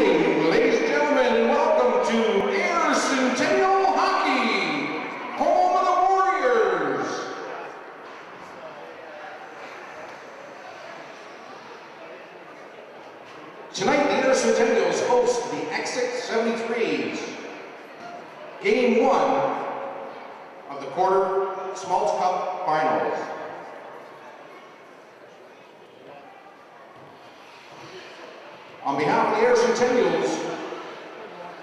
evening, ladies and gentlemen, and welcome to Ayr Centennial Hockey, home of the Warriors. Tonight, the Ayr Centennials host the Essex 73's, Game 1 of the quarter Schmalz Cup Finals. On behalf of the Ayr Centennials,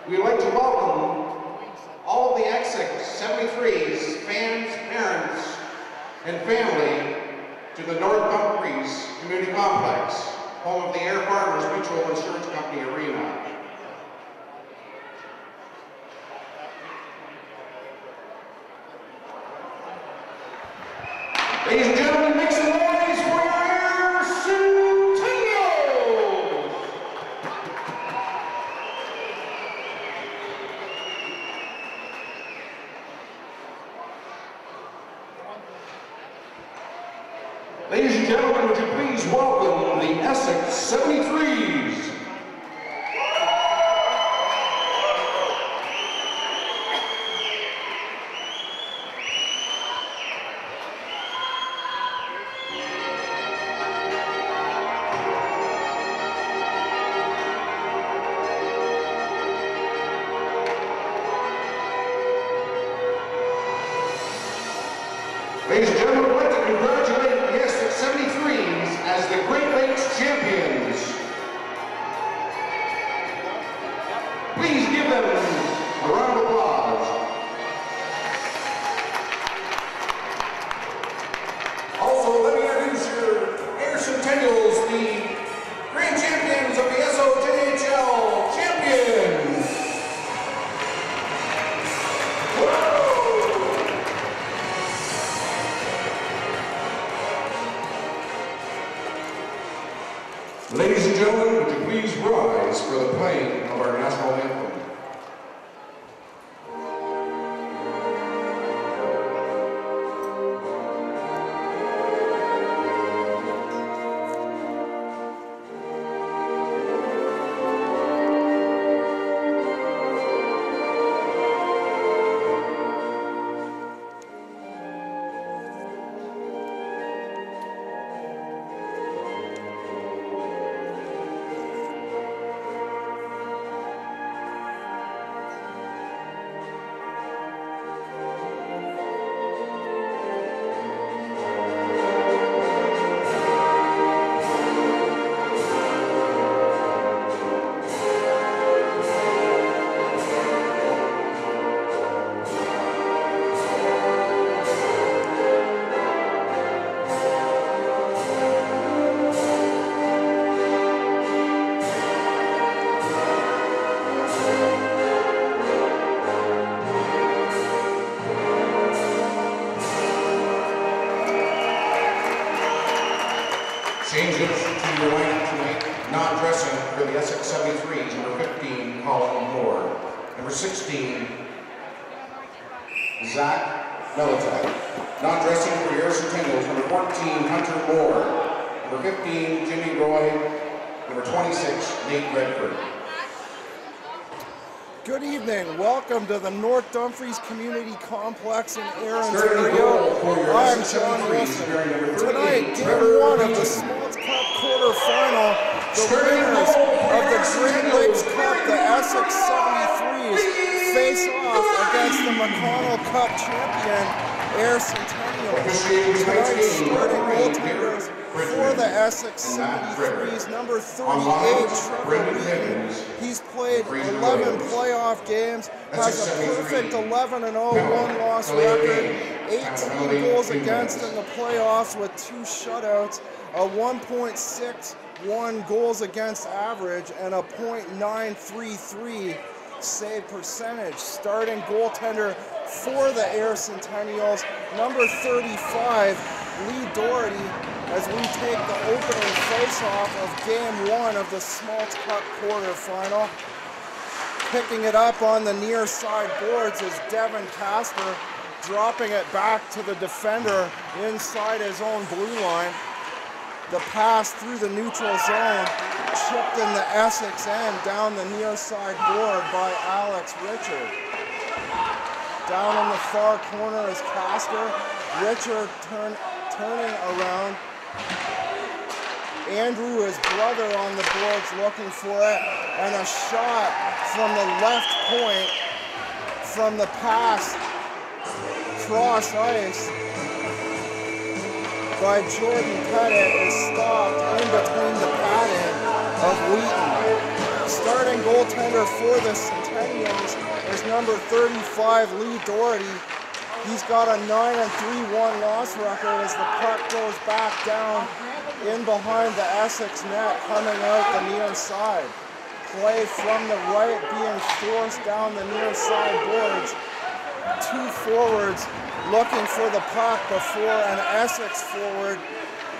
we'd like to welcome all of the Essex 73's fans, parents, and family to the North Dumfries Community Complex, home of the Ayr Farmers Mutual Insurance Company Arena. Ladies and gentlemen, make some noise for your Ayr Centennials! Ladies and gentlemen, would you please welcome the Essex 73's. Ladies and gentlemen, I'd like to congratulate the Essex 73's as the Great Lakes champions. Please give them a round of applause. Also, let me introduce your Ayr Centennials, the grand champions of the OHA champions. Ladies and gentlemen, would you please rise for the playing of our national anthem? Changes to your lineup tonight. Non-dressing for the Essex 73's, number 15, Colin Moore. Number 16, Zach Melitek. Non-dressing for the Ayr Centennials, number 14, Hunter Moore. Number 15, Jimmy Roy. Number 26, Nate Redford. Good evening. Welcome to the North Dumfries Community Complex in Ayr, Ontario. I'm John Wilson. Tonight, Game 1 of the Schmalz Cup quarterfinal, the winners of the Great Lakes Cup, the Essex 73's, face off against the McConnell Cup champion, Ayr Centennials. Tonight's starting goaltenders for the Essex 73's, number 38, Trevor Wheaton. He's played 11 playoff games, has a perfect 11-0 one-loss record, 18 goals against in the playoffs with 2 shutouts, a 1.61 goals against average, and a .933 save percentage. Starting goaltender for the Ayr Centennials, number 35, Lee Doherty, as we take the opening face-off of Game 1 of the Schmalz Cup quarterfinal. Picking it up on the near side boards is Devin Casper, dropping it back to the defender inside his own blue line. The pass through the neutral zone chipped in the Essex end down the near side board by Alex Richard. Down in the far corner is Castor. Richard turning around. Andrew, his brother, on the boards looking for it. And a shot from the left point from the pass cross ice by Jordan Pettit is stopped in between the padding of Wheaton. Starting goaltender for the Centennials is number 35, Lee Doherty. He's got a 9-3-1 loss record as the puck goes back down in behind the Essex net, coming out the near side. Play from the right being forced down the near side boards. Two forwards looking for the puck before an Essex forward,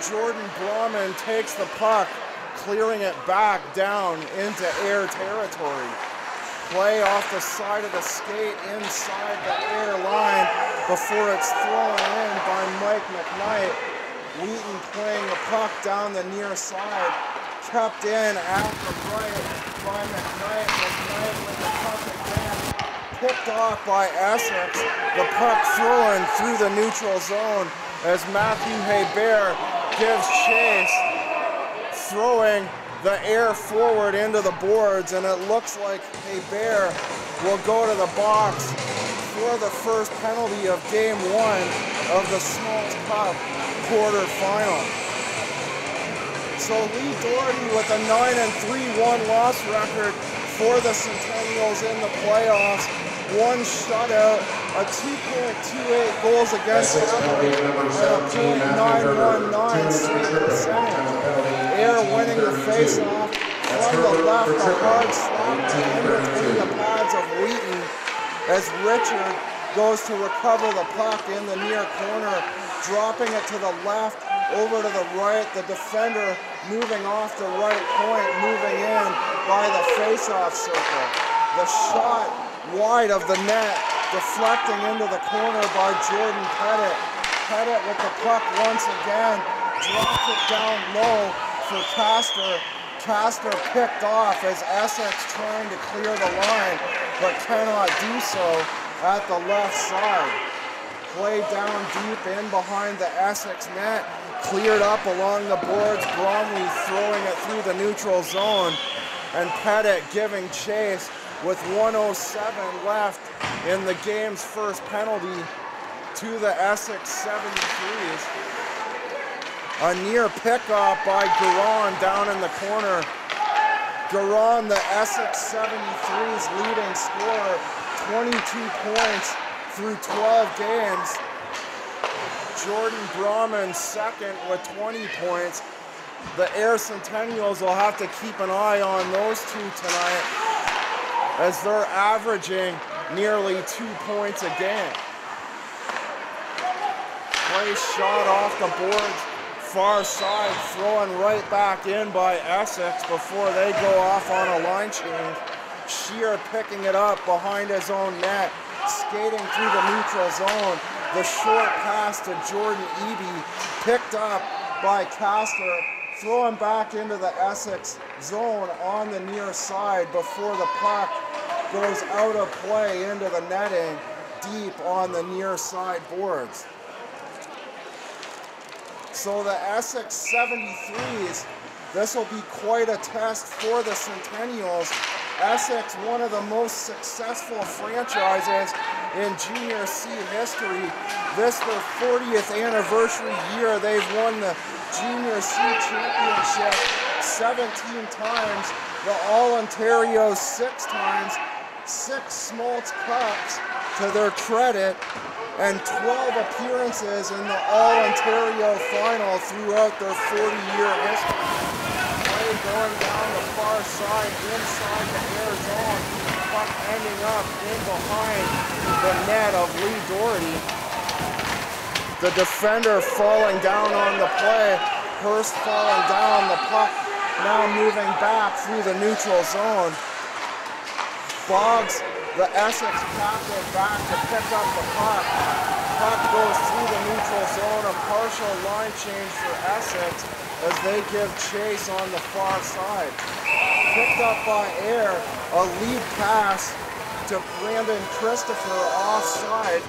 Jordan Brahman, takes the puck, clearing it back down into Ayr territory. Play off the side of the skate inside the Ayr line before it's thrown in by Mike McKnight. Wheaton playing the puck down the near side, kept in at the right by McKnight. McKnight with the puck again, picked off by Essex. The puck thrown through the neutral zone as Matthew Hebert gives chase, throwing the Ayr forward into the boards, and it looks like Hebert will go to the box for the first penalty of Game 1 of the Schmalz Cup quarterfinal. So Lee Doherty with a 9-3-1 loss record for the Centennials in the playoffs. One shutout, a 2.28 goals against average, and a .919 save percentage. Ayr winning the face-off from the left, a hard slap in between the pads of Wheaton as Richard goes to recover the puck in the near corner, dropping it to the left, over to the right. The defender moving off the right point, moving in by the face-off circle. The shot wide of the net, deflecting into the corner by Jordan Pettit. Pettit with the puck once again, drops it down low for Castor. Castor picked off as Essex trying to clear the line, but cannot do so at the left side. Play down deep in behind the Essex net, cleared up along the boards. Bromley throwing it through the neutral zone, and Pettit giving chase with 1:07 left in the game's first penalty to the Essex 73's. A near pickup by Garon down in the corner. Garon, the Essex 73's leading scorer, 22 points through 12 games. Jordan Brahman second with 20 points. The Ayr Centennials will have to keep an eye on those two tonight, as they're averaging nearly 2 points a game. Play shot off the boards, far side, throwing right back in by Essex before they go off on a line change. Shear picking it up behind his own net, skating through the neutral zone. The short pass to Jordan Eby, picked up by Castor, throwing back into the Essex zone on the near side before the puck goes out of play into the netting deep on the near side boards. So the Essex 73's, this will be quite a test for the Centennials. Essex, one of the most successful franchises in Junior C history. This their 40th anniversary year. They've won the Junior C championship 17 times, the All-Ontario 6 times, 6 Schmalz Cups to their credit, and 12 appearances in the All-Ontario final throughout their 40-year history. Play going down the far side, inside the Ayr zone, puck ending up in behind the net of Lee Doherty. The defender falling down on the play, Hurst falling down, the puck now moving back through the neutral zone. Boggs, the Essex captain, back to pick up the puck. puck goes through the neutral zone, a partial line change for Essex as they give chase on the far side. Picked up by Ayr, a lead pass to Brandon Christopher offside.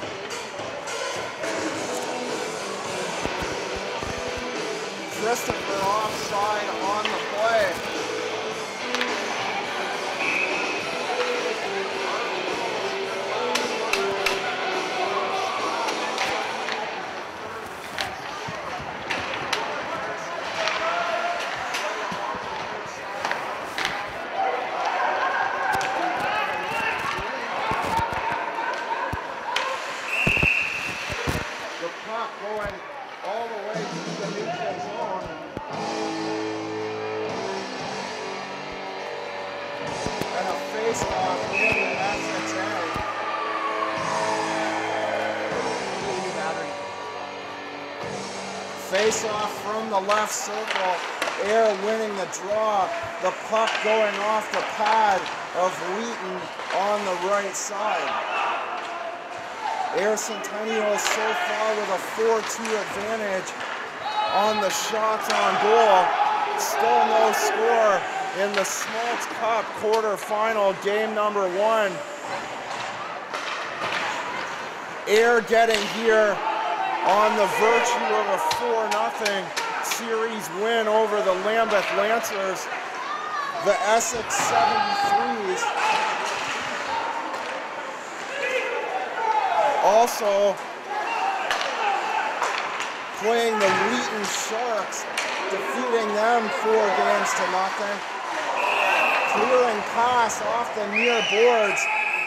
Christopher offside on the play. The puck going all the way to the neutral zone. And a face-off in the Essex end. Face-off from the left circle. Ayr winning the draw. The puck going off the pad of Wheaton on the right side. Ayr Centennials so far with a 4-2 advantage on the shots on goal. Still no score in the Schmalz Cup quarterfinal, game number 1. Ayr getting here on the virtue of a 4-0 series win over the Lambeth Lancers. The Essex 73's also playing the Wheaton Sharks, defeating them 4-0. Clearing pass off the near boards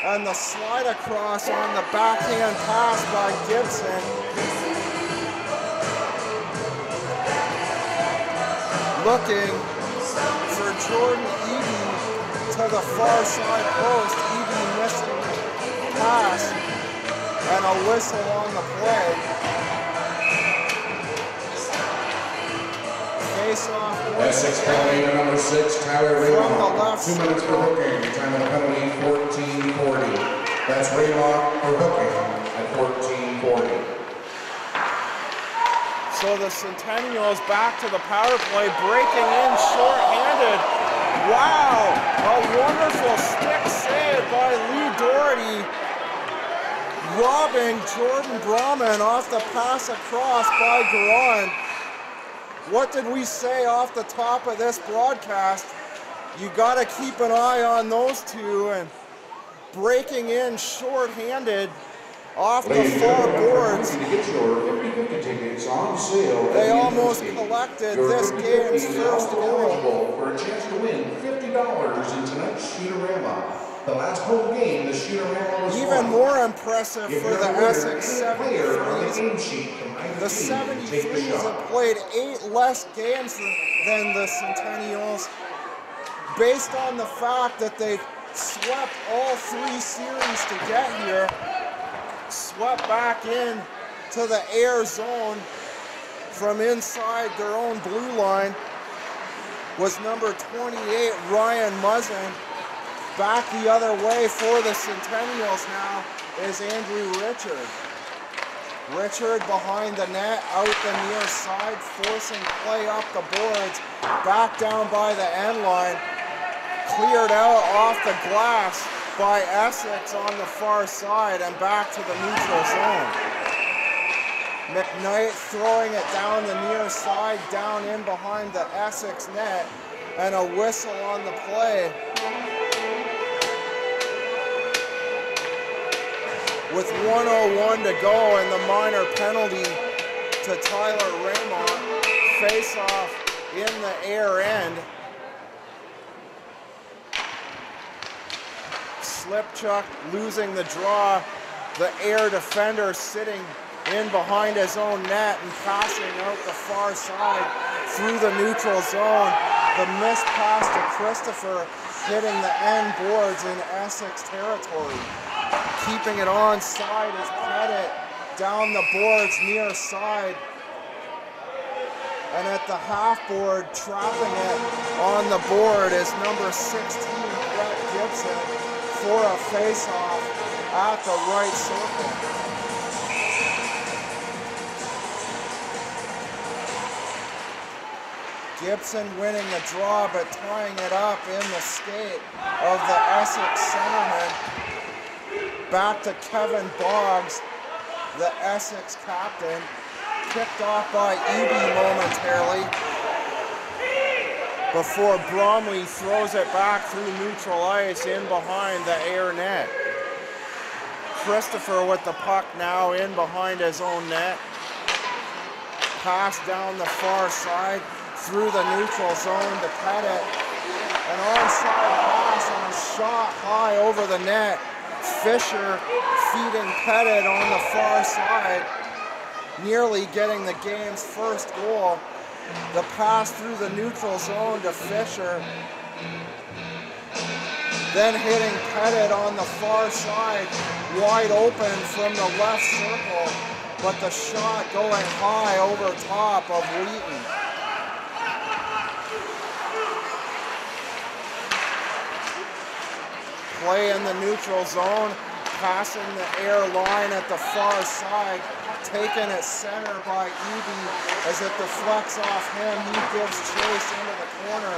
and the slide across on the backhand pass by Gibson. Looking for Jordan Eby to the far side post. Eby missing the pass and a whistle on the play. Face-off. Essex penalty number 6, Tyler from the left 2 minutes for hooking. Time of the penalty 14:40. That's Raylock for hooking at 14:40. So the Centennials back to the power play, breaking in short-handed. Wow, a wonderful stick save by Lee Doherty, robbing Jordan Brahman off the pass across by Garon. What did we say off the top of this broadcast? You got to keep an eye on those two, and breaking in short-handed off the far boards. They almost collected this game's first goal. For a chance to win $50 in tonight's Shooterama. The last home game, the Shooterama was even more impressive for the Essex 73's. The 73's have played 8 less games than the Centennials, based on the fact that they've swept all 3 series to get here. Swept back in to the Ayr zone from inside their own blue line was number 28, Ryan Muzzin. Back the other way for the Centennials now is Andrew Richard. Richard behind the net, out the near side, forcing play up the boards, back down by the end line, cleared out off the glass by Essex on the far side and back to the neutral zone. McKnight throwing it down the near side, down in behind the Essex net, and a whistle on the play. With 1:01 to go and the minor penalty to Tyler Raymond, face-off in the Ayr end. Slipchuk losing the draw. The Ayr defender sitting in behind his own net and passing out the far side through the neutral zone. The missed pass to Christopher hitting the end boards in Essex territory. Keeping it on side is Pettit down the boards near side. And at the half board, trapping it on the board is number 16, Brett Gibson, for a face-off at the right circle. Gibson winning the draw, but tying it up in the skate of the Essex centerman. Back to Kevin Boggs, the Essex captain. Kicked off by Eby momentarily before Bromley throws it back through neutral ice in behind the Ayr net. Christopher with the puck now in behind his own net. Pass down the far side through the neutral zone to Pettit. An onside pass and a shot high over the net. Fisher feeding Pettit on the far side, nearly getting the game's first goal. The pass through the neutral zone to Fisher. Then hitting Pettit on the far side, wide open from the left circle, but the shot going high over top of Wheaton. Play in the neutral zone, passing the Ayr line at the far side, taken at center by Eby as it deflects off him. He gives chase into the corner.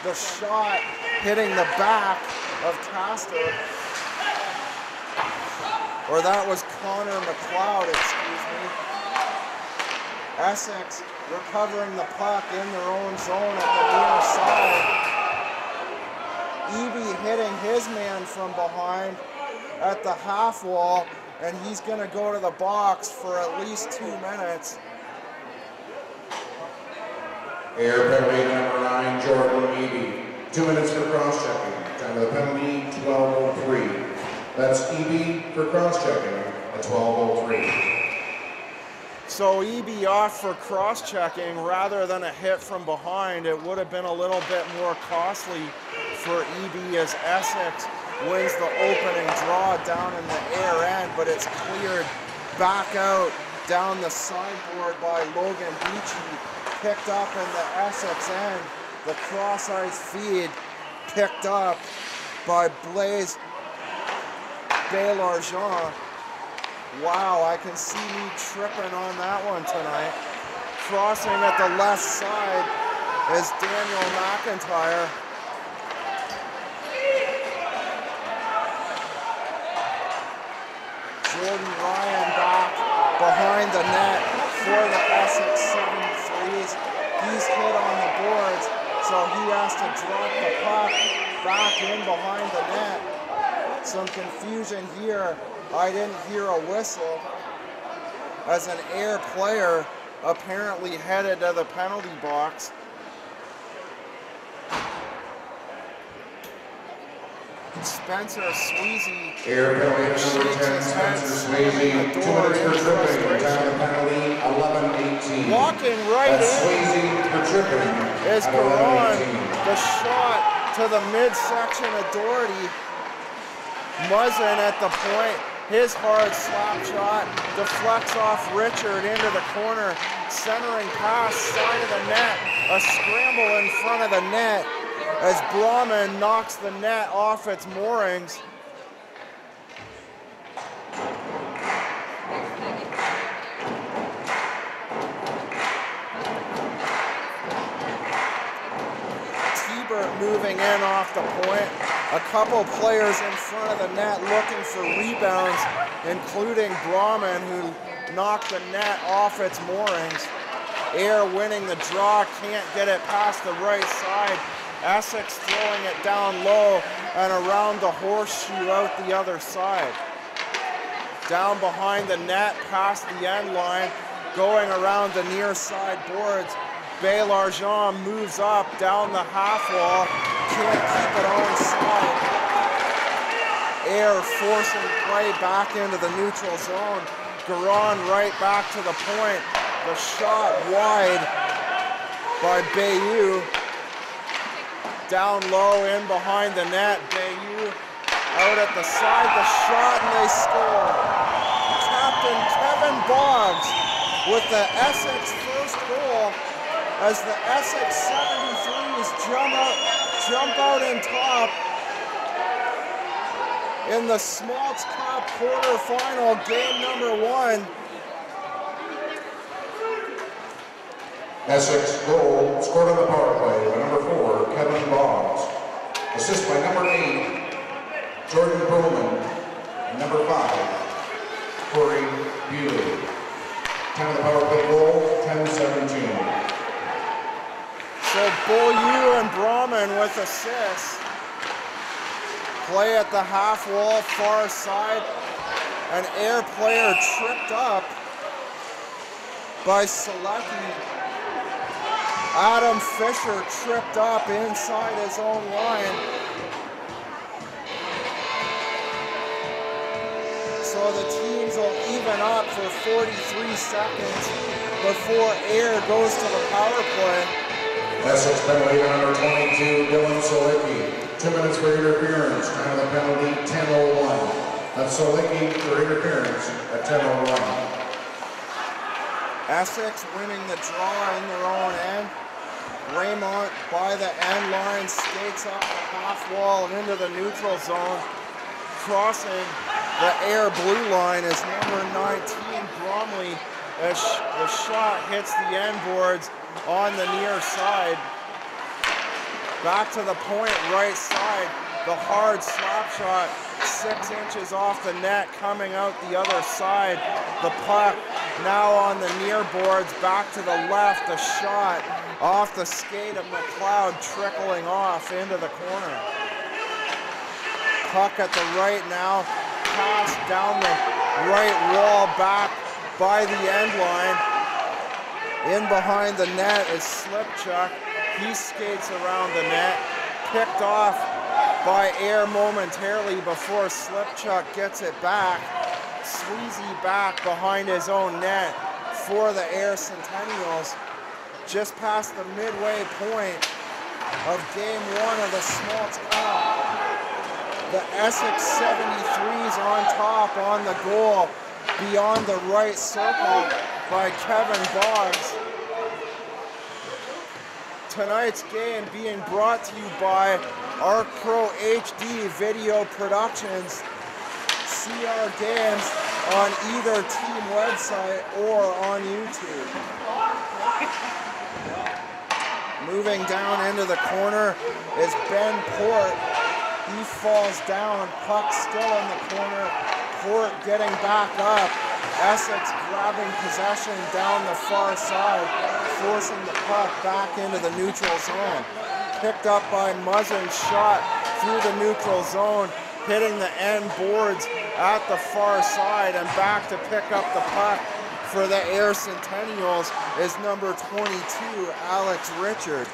The shot hitting the back of Castor. Or that was Connor McLeod, excuse me. Essex recovering the puck in their own zone at the near side. Eby hitting his man from behind at the half wall, and he's going to go to the box for at least 2 minutes. Ayr penalty number 9, Jordan Eby. 2 minutes for cross-checking. Time of the penalty, 12:03. That's Eby for cross-checking at 12:03. So Eby off for cross-checking rather than a hit from behind. It would have been a little bit more costly for Eby as Essex wins the opening draw down in the Ayr end, but it's cleared back out down the sideboard by Logan Beachy, picked up in the Essex end. The cross-ice feed picked up by Blaise Deslargent. Wow, I can see me tripping on that one tonight. Crossing at the left side is Daniel McIntyre. Jordan Ryan back behind the net for the Essex 73's. He's hit on the boards, so he has to drop the puck back in behind the net. Some confusion here. I didn't hear a whistle as an Ayr player apparently headed to the penalty box. Spencer Sweezy. Ayr penalty number 10, Spencer Sweezy. 2 minutes for tripping. Time of penalty, 11:18. Walking right That's in Sweezy for tripping is at Garon. 11:18. The shot to the midsection of Doherty. Muzzin at the point. His hard slap shot deflects off Richard into the corner. Centering pass, side of the net. A scramble in front of the net as Brahman knocks the net off its moorings. T-Bert moving in off the point. A couple players in front of the net looking for rebounds, including Brahman, who knocked the net off its moorings. Ayr winning the draw, can't get it past the right side. Essex throwing it down low and around the horseshoe out the other side. Down behind the net, past the end line, going around the near side boards. Deslargent moves up down the half wall, can't keep it on side. Ayr forcing play back into the neutral zone. Garon right back to the point. The shot wide by Bayou. Down low in behind the net. Bayou out at the side, the shot, and they score. Captain Kevin Boggs with the Essex first goal as the Essex 73's jump out in top in the Schmalz Cup quarterfinal, game number 1. Essex goal scored on the power play by number 4, Kevin Boggs. Assist by number 8, Jordan Bowman. And number 5, Corey Bewley. Time of the power play goal, 10-17. So Beaulieu and Brahman with assists. Play at the half wall, far side. An Ayr player tripped up by Selecki. Adam Fisher tripped up inside his own line. So the teams will even up for 43 seconds before Ayr goes to the power play. Essex penalty to number 22, Dylan Selecki. 2 minutes for interference. Time of the penalty, 10:01. That's Selecki for interference at 10:01. Essex winning the draw in their own end. Raymond by the end line skates up the half wall and into the neutral zone. Crossing the Ayr blue line is number 19, Bromley, as the shot hits the end boards on the near side. Back to the point, right side. The hard slap shot, 6 inches off the net, coming out the other side. The puck now on the near boards, back to the left. The shot off the skate of McLeod, trickling off into the corner. Puck at the right now, pass down the right wall, back by the end line. In behind the net is Slipchuk. He skates around the net, picked off by Ayr momentarily before Slipchuk gets it back. Sweezy back behind his own net for the Ayr Centennials. Just past the midway point of Game 1 of the Schmalz Cup. The Essex 73's on top on the goal beyond the right circle by Kevin Boggs. Tonight's game being brought to you by Arc Pro HD Video Productions. See our games on either team website or on YouTube. Moving down into the corner is Ben Port. He falls down, puck still in the corner. Port getting back up. Essex grabbing possession down the far side, forcing the puck back into the neutral zone. Picked up by Muzzin, shot through the neutral zone, hitting the end boards at the far side, and back to pick up the puck for the Ayr Centennials is number 22, Alex Richard.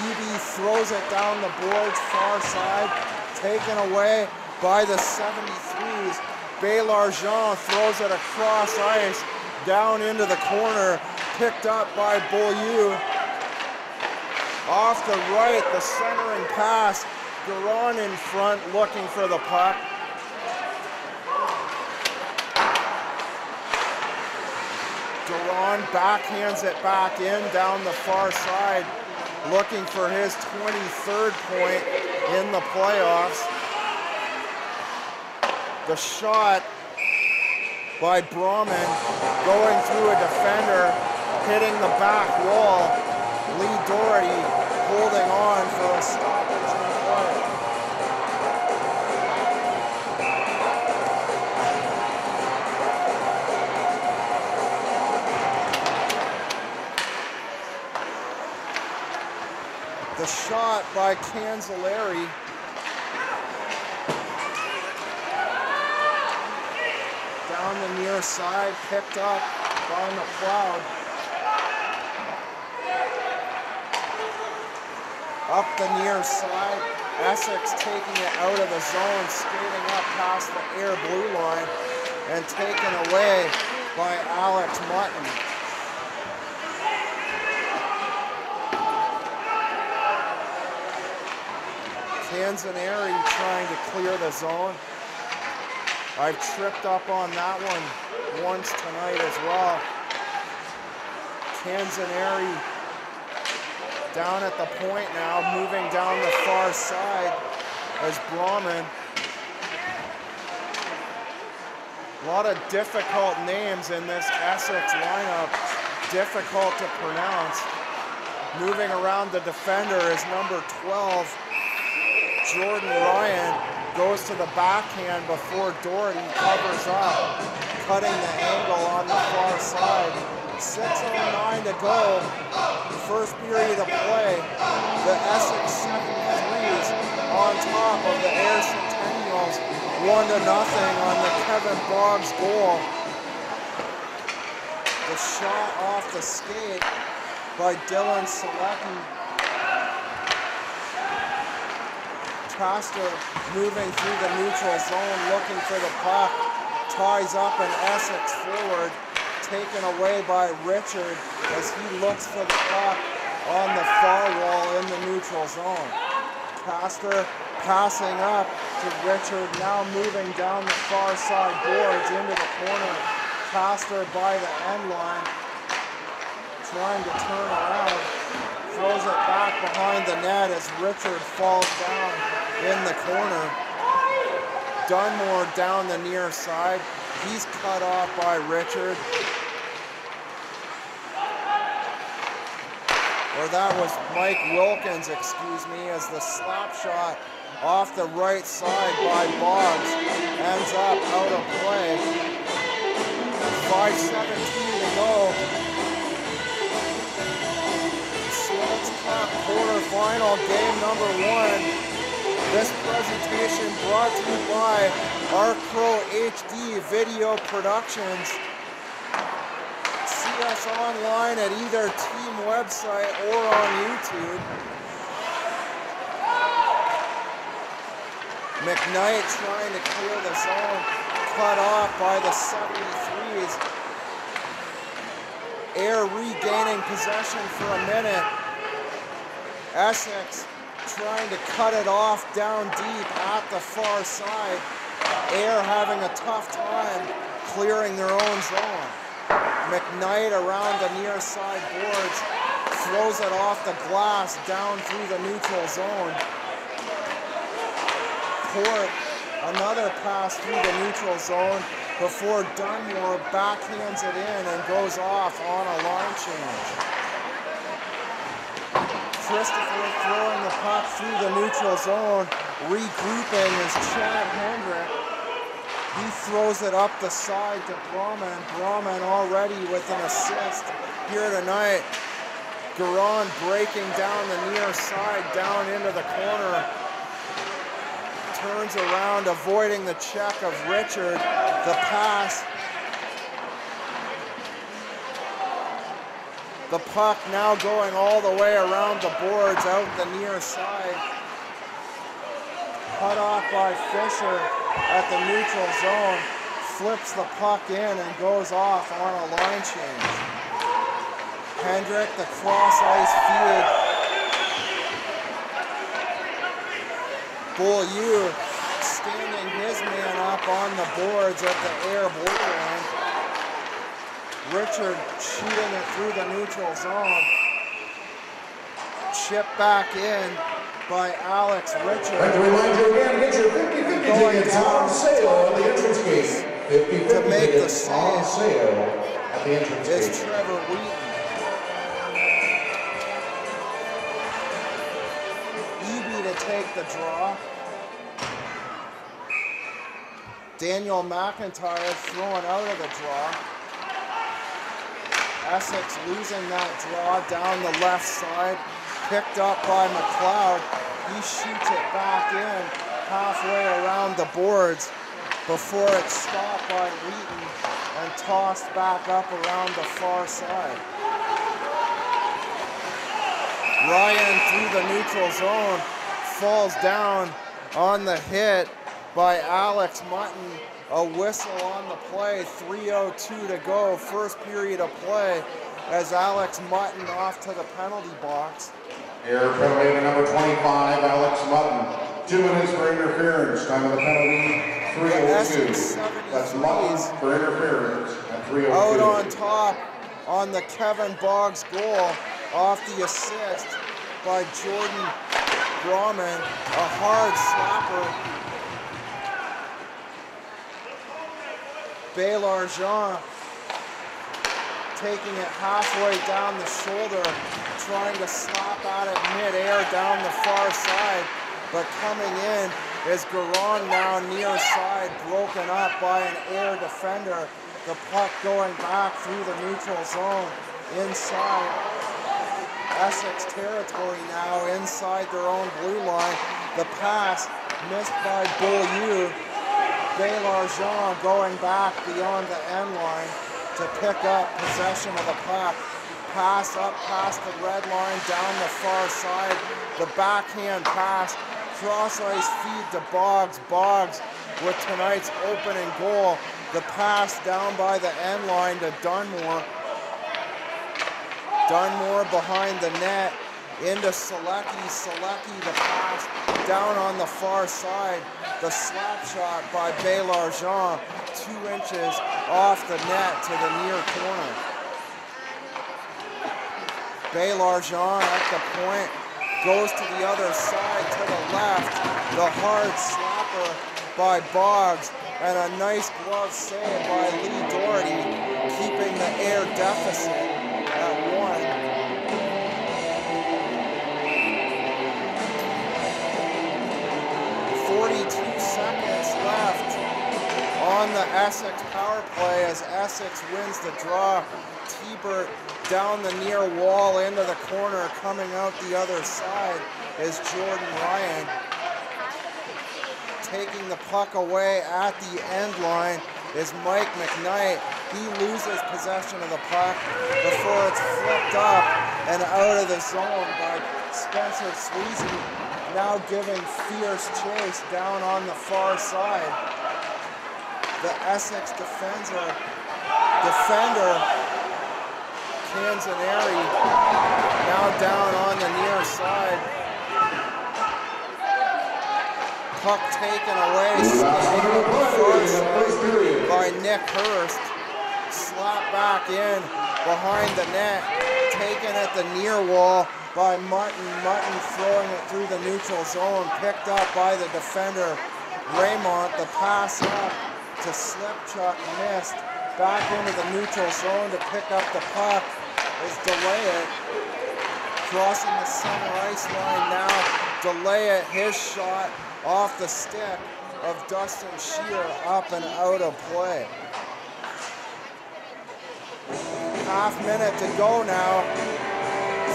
Eby throws it down the boards, far side, taken away by the 73's. Bélargent throws it across ice, down into the corner, picked up by Beaulieu. Off the right, the centering pass, Garon in front looking for the puck. Garon backhands it back in down the far side, looking for his 23rd point in the playoffs. The shot by Brahman going through a defender, hitting the back wall. Lee Doherty holding on for a stoppage in play. The shot by Canzilleri. Down the near side, picked up by McLeod. Up the near side, Essex taking it out of the zone, skating up past the Ayr blue line, and taken away by Alex Mutton. Canzoneri trying to clear the zone. I've tripped up on that one once tonight as well. Canzoneri down at the point now, moving down the far side as Brahman. A lot of difficult names in this Essex lineup. difficult to pronounce. Moving around the defender is number 12, Jordan Ryan. Goes to the backhand before Doherty covers up, cutting the angle on the far side. 6:09 to go, first period of play. The Essex 73's on top of the Ayr Centennials, 1-0 on the Kevin Boggs goal. The shot off the skate by Dylan Selecki. Pastor moving through the neutral zone, looking for the puck. Ties up an Essex forward, taken away by Richard as he looks for the puck on the far wall in the neutral zone. Pastor passing up to Richard, now moving down the far side boards into the corner. Pastor by the end line, trying to turn around. Throws it back behind the net as Richard falls down in the corner. Dunmore down the near side. He's cut off by Richard. Or that was Mike Wilkins, excuse me, as the slap shot off the right side by Boggs ends up out of play. 5:17 to go. Schmalz Cup quarterfinal, game number 1. This presentation brought to you by Pro HD Video Productions. See us online at either team website or on YouTube. McKnight trying to clear the zone, cut off by the 73's. Ayr regaining possession for a minute. Essex trying to cut it off down deep at the far side. Ayr having a tough time clearing their own zone. McKnight around the near side boards, throws it off the glass down through the neutral zone. Court, another pass through the neutral zone before Dunmore backhands it in and goes off on a line change. Christopher throwing the puck through the neutral zone, regrouping is Chad Hendrick. He throws it up the side to Brahman. Brahman already with an assist here tonight. Garon breaking down the near side, down into the corner. Turns around, avoiding the check of Richard. The pass. The puck now going all the way around the boards out the near side. Cut off by Fisher at the neutral zone. Flips the puck in and goes off on a line change. Hendrick, the cross ice feed. Beaulieu standing his man up on the boards at the Ayr borderline. Richard shooting it through the neutral zone. Chip back in by Alex Richard. I'd like to remind you again, get your 50/50 tickets on sale at the entrance gate. 50/50 to make the tickets on sale at the entrance gate. It's Trevor Wheaton. Eby to take the draw. Daniel McIntyre throwing out of the draw. Essex losing that draw down the left side. Picked up by McLeod. He shoots it back in halfway around the boards before it's stopped by Wheaton and tossed back up around the far side. Ryan through the neutral zone, falls down on the hit by Alex Mutton. A whistle on the play, 3:02 to go, first period of play as Alex Mutton off to the penalty box. Ayr penalty to number 25, Alex Mutton. 2 minutes for interference. Time of the penalty, 3:02. That's Mutton for interference at 3:02. Out on top on the Kevin Boggs goal off the assist by Jordan Brahman. A hard slapper. Baylor Jean taking it halfway down the shoulder, trying to slap at it mid-air down the far side, but coming in is Garon now near side, broken up by an Ayr defender. The puck going back through the neutral zone inside Essex territory now, inside their own blue line. The pass missed by Beaulieu. Baylor Jean going back beyond the end line to pick up possession of the puck. Pass up past the red line down the far side. The backhand pass, cross ice feed to Boggs. Boggs with tonight's opening goal. The pass down by the end line to Dunmore. Dunmore behind the net into Selecki. Selecki the pass down on the far side. The slap shot by Baylor Jean, 2 inches off the net to the near corner. Baylor Jean at the point, goes to the other side to the left. The hard slapper by Boggs, and a nice glove save by Lee Doherty, keeping the Ayr deficit at 1. 42 seconds left on the Essex power play as Essex wins the draw. T-Bert down the near wall into the corner. Coming out the other side is Jordan Ryan. Taking the puck away at the end line is Mike McKnight. He loses possession of the puck before it's flipped up and out of the zone by Spencer Sweezy, now giving fierce chase down on the far side. The Essex defender Canzaneri, now down on the near side. Puck taken away, skating up the far side by Nick Hurst. Slap back in behind the net, taken at the near wall by Martin. Martin throwing it through the neutral zone, picked up by the defender Raymond. The pass up to Slipchuk, missed. Back into the neutral zone to pick up the puck is DeLay. Crossing the center ice line now. DeLay, his shot off the stick of Dustin Shear, up and out of play. Half minute to go now.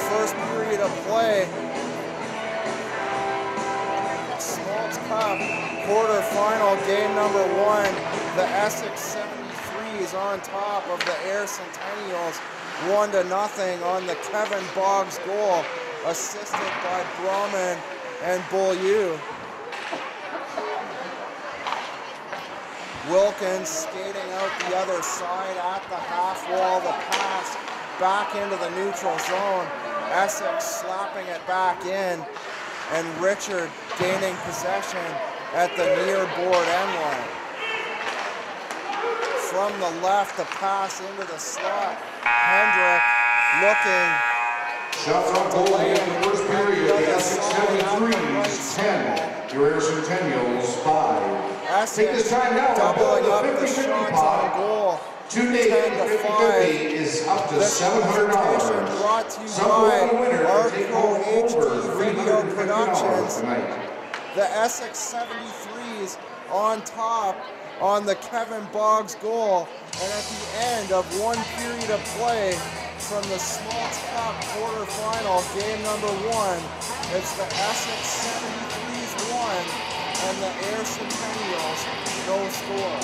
First period of play. Schmalz Cup quarterfinal, game number 1. The Essex 73's on top of the Ayr Centennials, 1-0 on the Kevin Boggs goal, assisted by Brahman and Beaulieu. Wilkins skating out the other side at the half wall. The pass back into the neutral zone. Essex slapping it back in, and Richard gaining possession at the near board end line. From the left, the pass into the slot. Hendrick looking. Shots on goal in the first period. The Essex 73's 10. Your Ayr Centennials 5. Take this time now doubling up the 50-50 shots pot. on goal. 2-5 is up to $700. Brought to you Some by winner our take home OHA over Video $350 Productions. tonight. The Essex 73's on top on the Kevin Boggs goal, and at the end of one period of play from the Schmalz Cup quarterfinal, game number 1, it's the Essex 73's 1 and the Ayr Centennials no score.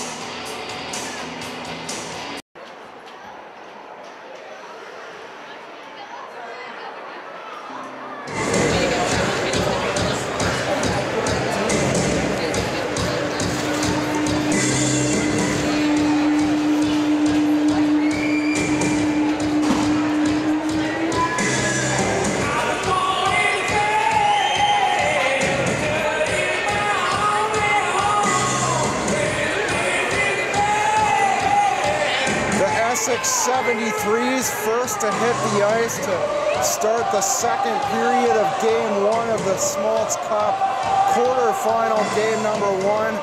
Essex 73's first to hit the ice to start the second period of game 1 of the Schmalz Cup quarterfinal, game number 1.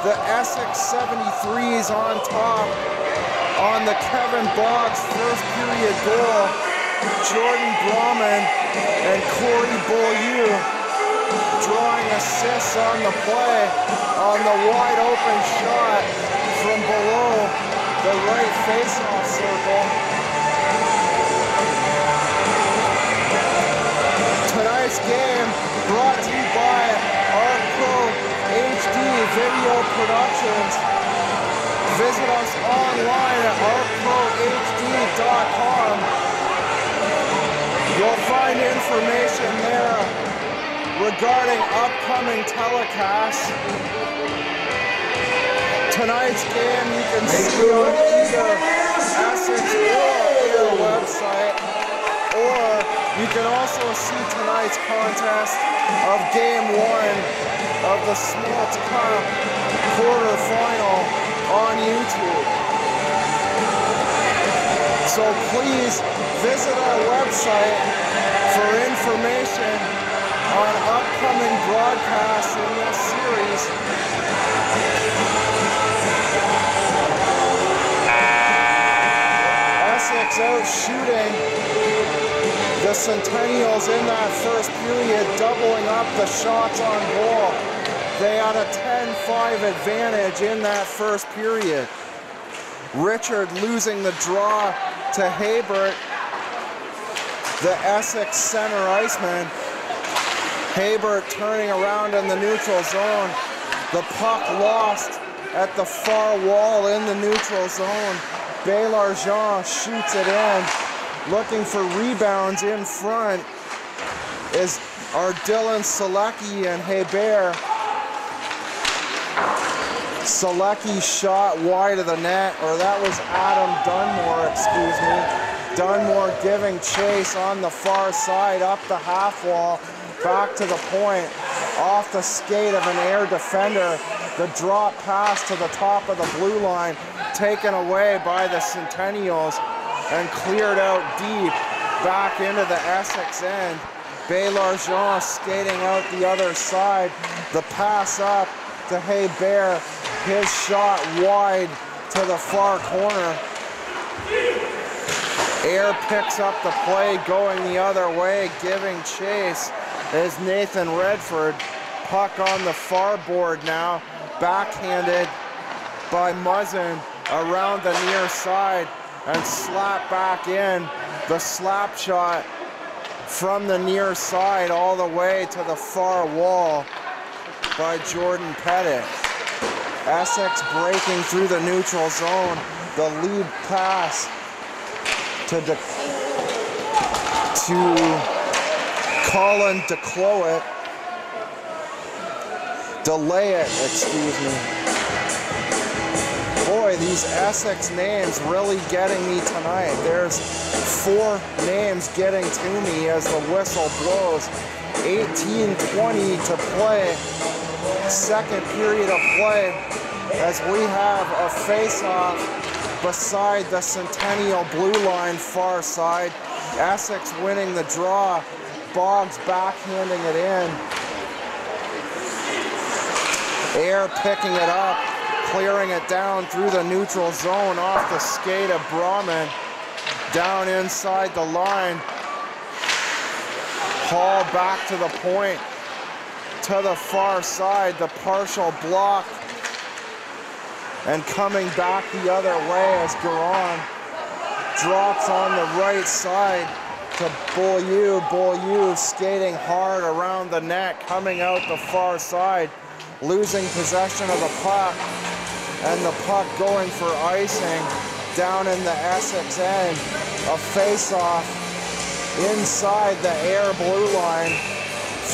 The Essex 73's on top on the Kevin Boggs first period goal. Jordan Brahman and Corey Beaulieu drawing assists on the play on the wide open shot from below the right face-off circle. Tonight's game brought to you by OHA HD Video Productions. Visit us online at artprohd.com. You'll find information there regarding upcoming telecasts. Tonight's game you can see on either Essex or Ayr website, or you can also see tonight's contest of Game 1 of the Schmalz Cup quarterfinal on YouTube. So please visit our website for information on upcoming broadcasts in this series. Essex out shooting the Centennials in that first period, doubling up the shots on goal. They had a 10-5 advantage in that first period. Richard losing the draw to Haybert, the Essex center iceman. Haybert turning around in the neutral zone. The puck lost at the far wall in the neutral zone. Baylor Jean shoots it in. Looking for rebounds in front are Dylan Selecki and Haybert. Selecki shot wide of the net, or that was Adam Dunmore, excuse me. Dunmore giving chase on the far side, up the half wall, back to the point, off the skate of an Ayr defender. The drop pass to the top of the blue line, taken away by the Centennials and cleared out deep back into the Essex end. Baylor Jean skating out the other side. The pass up to Haybert. His shot wide to the far corner. Ayr picks up the play going the other way, giving chase is Nathan Redford. Puck on the far board now, backhanded by Muzzin around the near side and slapped back in. The slap shot from the near side all the way to the far wall by Jordan Pettit. Essex breaking through the neutral zone. The lead pass to Colin Delay it, excuse me. Boy, these Essex names really getting me tonight. There's 4 names getting to me as the whistle blows. 18:20 to play. Second period of play as we have a face-off beside the Centennial blue line far side. Essex winning the draw. Boggs backhanding it in. Ayr picking it up, clearing it down through the neutral zone off the skate of Brahman. Down inside the line. Hall back to the point. To the far side, the partial block. And coming back the other way as Garon drops on the right side to Beaulieu. Beaulieu skating hard around the net, coming out the far side, losing possession of the puck, and the puck going for icing down in the Essex end. A face-off inside the Ayr blue line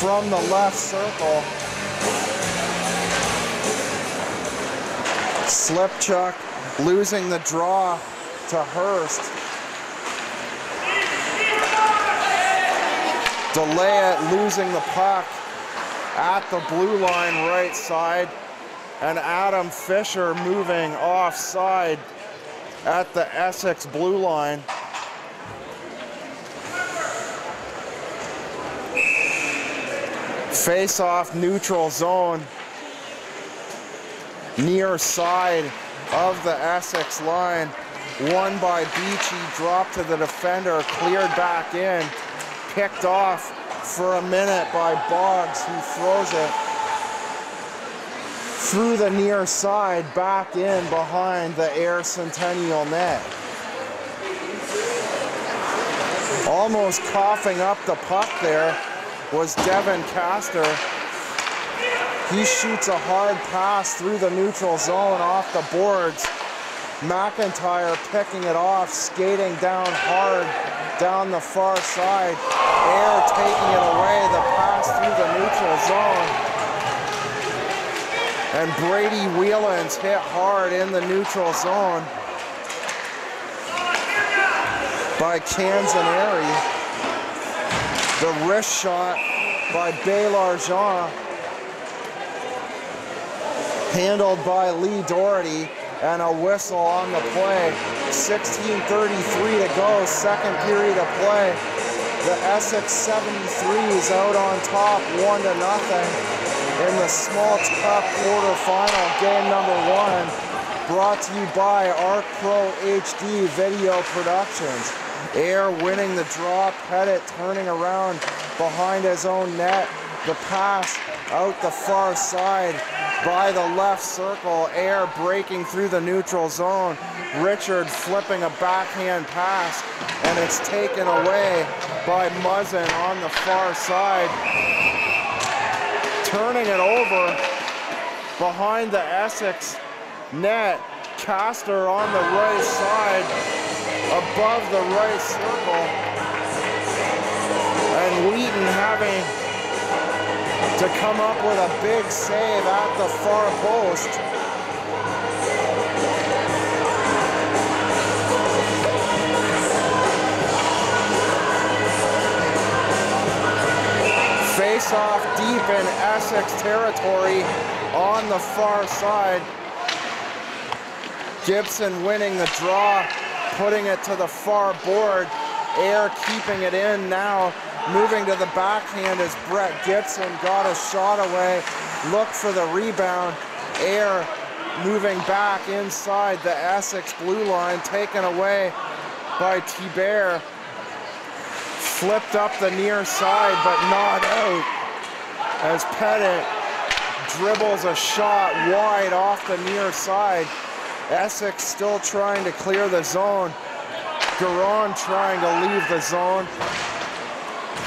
from the left circle. Slipchuk losing the draw to Hurst. Delay it, losing the puck at the blue line right side, and Adam Fisher moving offside at the Essex blue line. Face-off neutral zone, near side of the Essex line. won by Beachy, dropped to the defender, cleared back in, picked off for a minute by Boggs, who throws it through the near side, back in behind the Ayr Centennial net. Almost coughing up the puck there was Devin Castor. He shoots a hard pass through the neutral zone off the boards. McIntyre picking it off, skating down hard down the far side. Ayr taking it away, the pass through the neutral zone. And Brady Whelans hit hard in the neutral zone by Canzaneri. The wrist shot by Bélargent, handled by Lee Doherty, and a whistle on the play. 16:33 to go, second period of play. The Essex 73's out on top, 1-0 in the Schmalz Cup quarterfinal, game number 1. Brought to you by Arc Pro HD Video Productions. Ayr winning the draw, Pettit turning around behind his own net. The pass out the far side by the left circle. Ayr breaking through the neutral zone. Richard flipping a backhand pass, and it's taken away by Muzzin on the far side. Turning it over behind the Essex net. Castor on the right side, above the right circle. And Wheaton having to come up with a big save at the far post. Face off deep in Essex territory on the far side. Gibson winning the draw, putting it to the far board. Ayr keeping it in now. Moving to the backhand as Brett Gibson got a shot away. Look for the rebound. Ayr moving back inside the Essex blue line, taken away by Thibert. Flipped up the near side, but not out, as Pettit dribbles a shot wide off the near side. Essex still trying to clear the zone. Garon trying to leave the zone.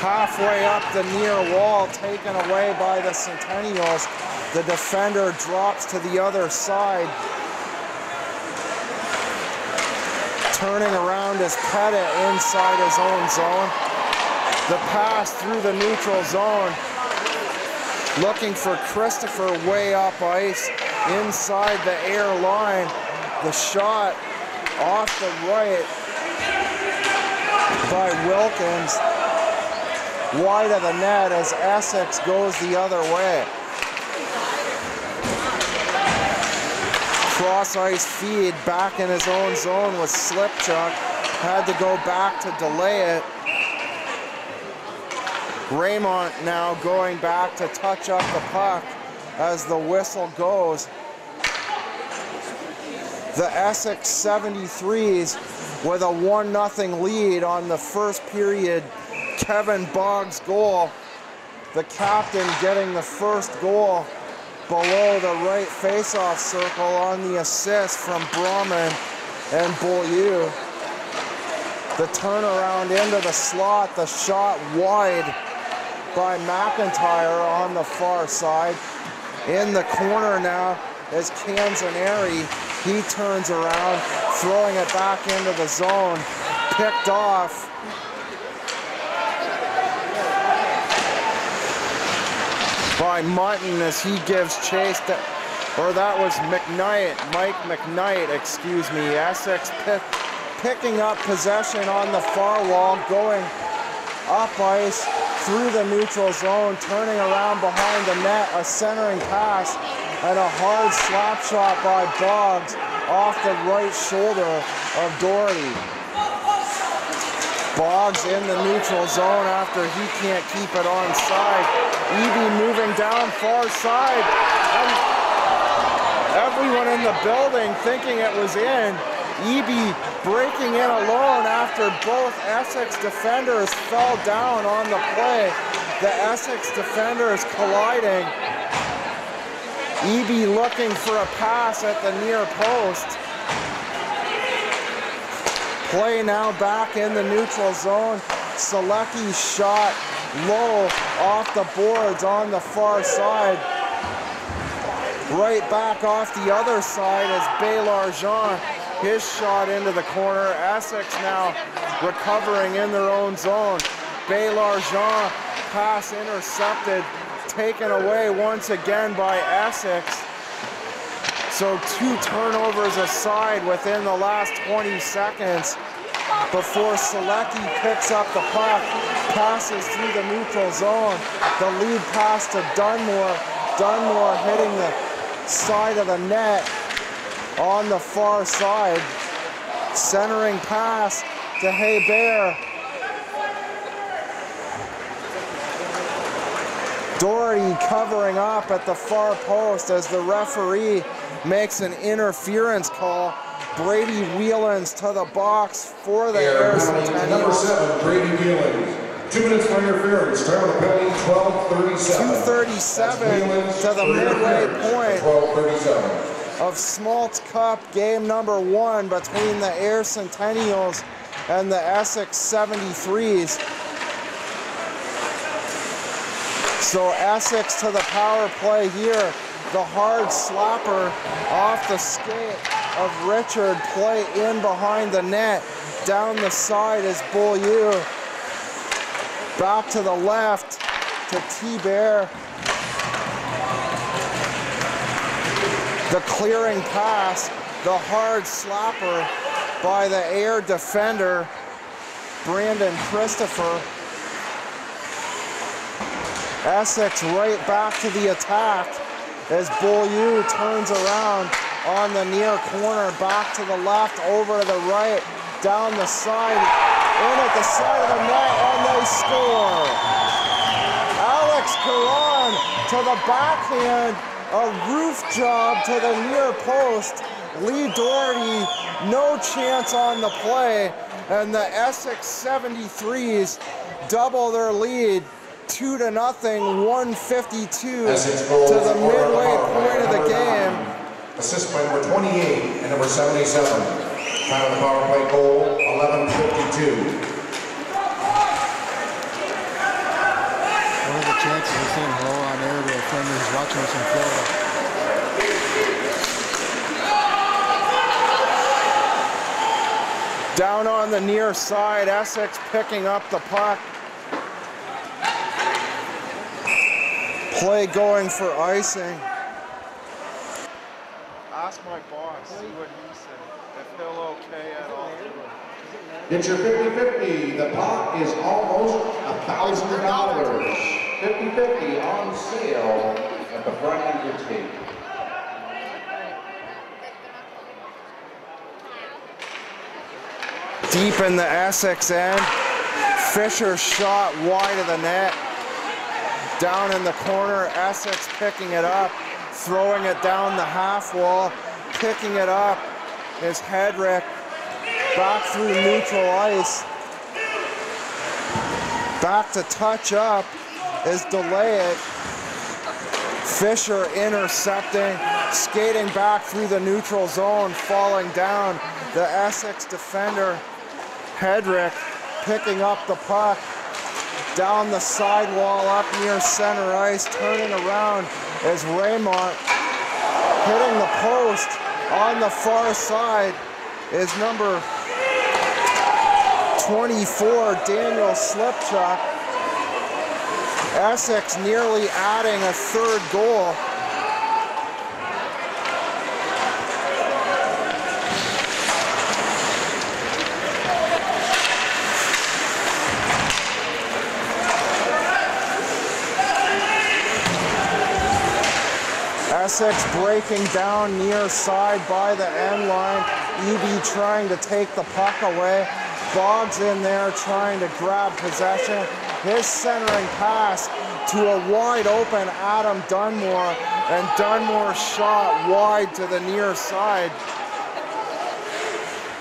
Halfway up the near wall, taken away by the Centennials. The defender drops to the other side. Turning around as Pettit inside his own zone. The pass through the neutral zone. Looking for Christopher way up ice inside the Ayr line. The shot off the right by Wilkins. Wide of the net as Essex goes the other way. Cross ice feed back in his own zone with Slipchuk. Had to go back to delay it. Raymond now going back to touch up the puck as the whistle goes. The Essex 73's with a 1-0 lead on the first period. Kevin Boggs' goal. The captain getting the first goal below the right face-off circle on the assist from Brahman and Beaulieu. The turnaround into the slot, the shot wide by McIntyre on the far side. In the corner now is Canzaneri. He turns around, throwing it back into the zone. Picked off by Mutton as he gives chase to, or that was McKnight, Mike McKnight, excuse me. Essex picking up possession on the far wall, going up ice through the neutral zone, turning around behind the net, a centering pass, and a hard slap shot by Boggs off the right shoulder of Doherty. Boggs in the neutral zone after he can't keep it onside. Eby moving down far side. And everyone in the building thinking it was in. Eby breaking in alone after both Essex defenders fell down on the play. The Essex defenders colliding. Eby looking for a pass at the near post. Play now back in the neutral zone. Selecki's shot low off the boards on the far side. Right back off the other side is Baylor-Jean. His shot into the corner. Essex now recovering in their own zone. Baylor-Jean, pass intercepted, taken away once again by Essex. So 2 turnovers aside within the last 20 seconds before Selecki picks up the puck, passes through the neutral zone. The lead pass to Dunmore. Dunmore hitting the side of the net on the far side. Centering pass to Hebert. Doherty covering up at the far post as the referee makes an interference call. Brady Whelans to the box for the Ayr Centennials. Number 7, Brady Whelans. 2 minutes for interference. Time of the penalty, 12:37. 2:37 to the midway point 12:37 of Schmalz Cup game number 1 between the Ayr Centennials and the Essex 73's. So Essex to the power play here. The hard slapper off the skate of Richard, play in behind the net. Down the side is Beaulieu. Back to the left to T-Bear. The clearing pass, the hard slapper by the Ayr defender, Brandon Christopher. Essex right back to the attack as Beaulieu turns around on the near corner, back to the left, over to the right, down the side, in at the side of the net, and they score. Alex Caron to the backhand, a roof job to the near post. Lee Doherty, no chance on the play, and the Essex 73's double their lead. 2-0, 1:52 to the midway point of the game. Assist by number 28 and number 77. Time of the power play goal, 11:52. What are the chances of saying hello on air to a friend who's watching us in Florida? Down on the near side, Essex picking up the puck. Play going for icing. Ask my boss, see what he said, if he'll okay at all. It's your 50-50. The pot is almost $1,000. 50-50 on sale at the front end of your tape. Deep in the Essex end. Fisher shot wide of the net. Down in the corner, Essex picking it up, throwing it down the half wall, picking it up is Hedrick. Back through neutral ice. Back to touch up is Delayed. Fisher intercepting, skating back through the neutral zone, falling down. The Essex defender, Hedrick, picking up the puck. Down the sidewall up near center ice, turning around is Raymont. Hitting the post on the far side is number 24, Daniel Slipchuk. Essex nearly adding a third goal. Essex breaking down near side by the end line. Eby trying to take the puck away. Boggs in there trying to grab possession. His centering pass to a wide open Adam Dunmore, and Dunmore's shot wide to the near side.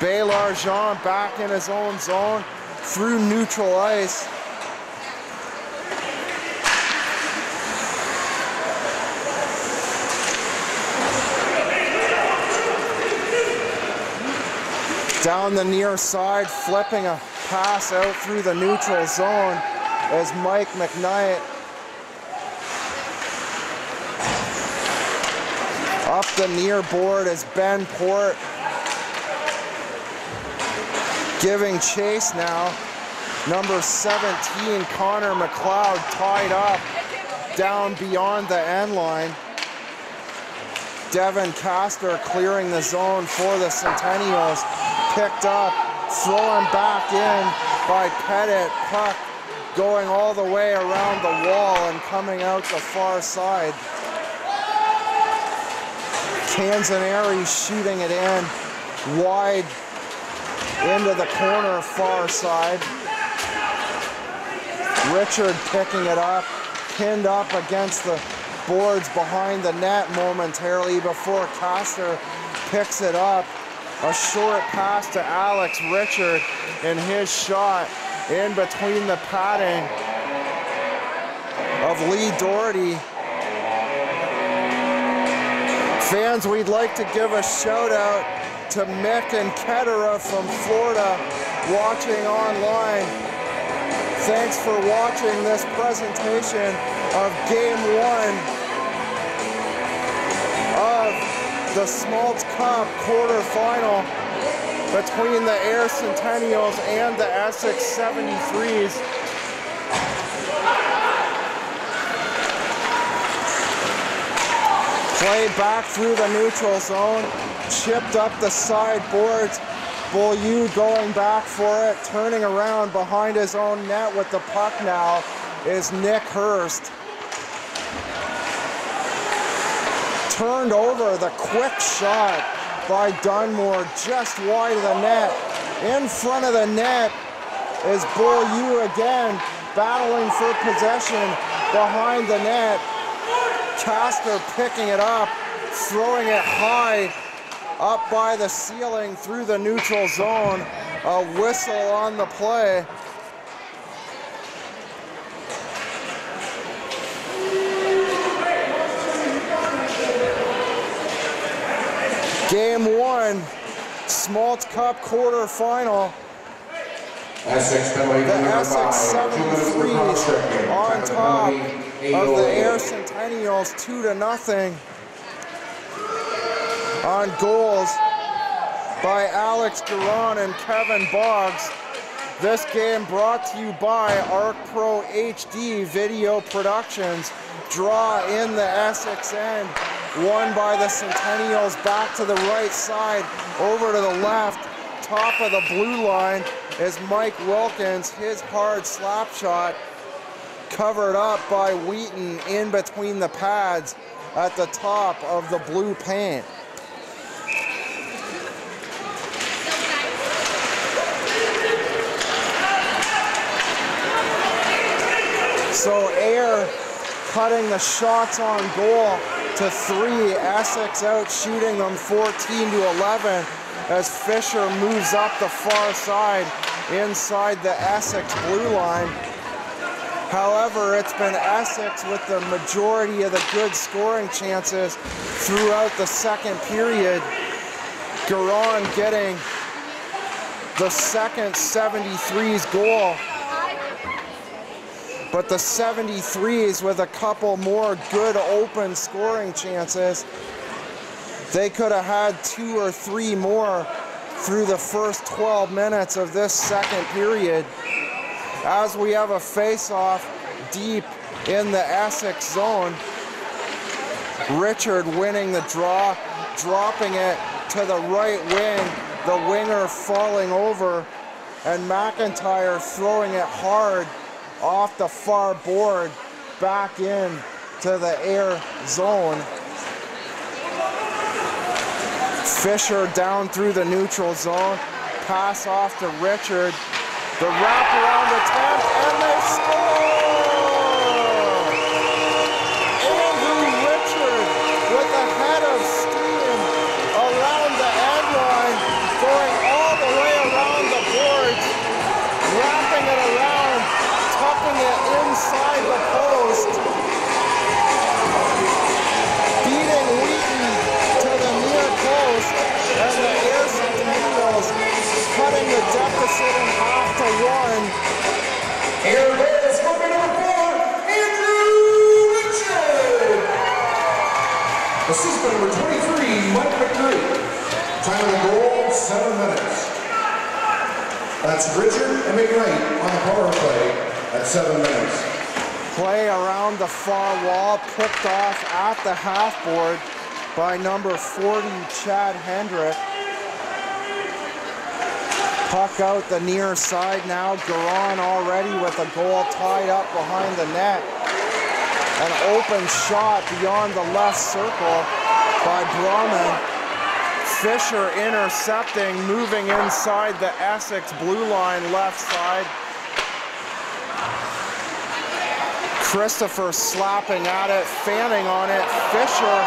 Baylor Jean back in his own zone through neutral ice. Down the near side, flipping a pass out through the neutral zone as Mike McKnight. Up the near board is Ben Port. Giving chase now. Number 17, Connor McLeod, tied up down beyond the end line. Devin Castor clearing the zone for the Centennials. Picked up, thrown back in by Pettit. Puck going all the way around the wall and coming out the far side. Canzaneri shooting it in wide into the corner far side. Richard picking it up, pinned up against the boards behind the net momentarily before Castor picks it up. A short pass to Alex Richard, and his shot in between the padding of Lee Doherty. Fans, we'd like to give a shout out to Mick and Ketera from Florida watching online. Thanks for watching this presentation of Game 1 of the Schmalz Cup quarterfinal between the Ayr Centennials and the Essex 73's. Play back through the neutral zone, chipped up the side boards. Beaulieu going back for it, turning around behind his own net with the puck now is Nick Hurst. Turned over, the quick shot by Dunmore just wide of the net. In front of the net is Beaulieu again, battling for possession behind the net. Castor picking it up, throwing it high up by the ceiling through the neutral zone. A whistle on the play. Game 1, Schmalz Cup quarterfinal. Essex penalty the number Essex 5. 73's on top of the Ayr Centennials 2-0 on goals by Alex Garon and Kevin Boggs. This game brought to you by Arc Pro HD Video Productions. Draw in the Essex end, won by the Centennials. Back to the right side, over to the left, top of the blue line is Mike Wilkins. His hard slap shot covered up by Wheaton in between the pads at the top of the blue paint. So Ayr cutting the shots on goal to 3. Essex out shooting them 14-11 as Fisher moves up the far side inside the Essex blue line. However, it's been Essex with the majority of the good scoring chances throughout the second period. Garon getting the second 73's goal. But the 73's with a couple more good open scoring chances. They could have had 2 or 3 more through the first 12 minutes of this second period. As we have a face-off deep in the Essex zone. Richard winning the draw, dropping it to the right wing, the winger falling over, and McIntyre throwing it hard off the far board back in to the Ayr zone. Fisher down through the neutral zone, pass off to Richard, the wraparound attempt, and they score! Andrew Richard with a head of steam around the end line, going all McKnight. Time of the goal, 7 minutes. That's Richard and McKnight on the power play at 7 minutes. Play around the far wall, picked off at the half board by number 40, Chad Hendrick. Puck out the near side now. Garon already with a goal tied up behind the net. An open shot beyond the left circle by Brahman. Fisher intercepting, moving inside the Essex blue line left side. Christopher slapping at it, fanning on it. Fisher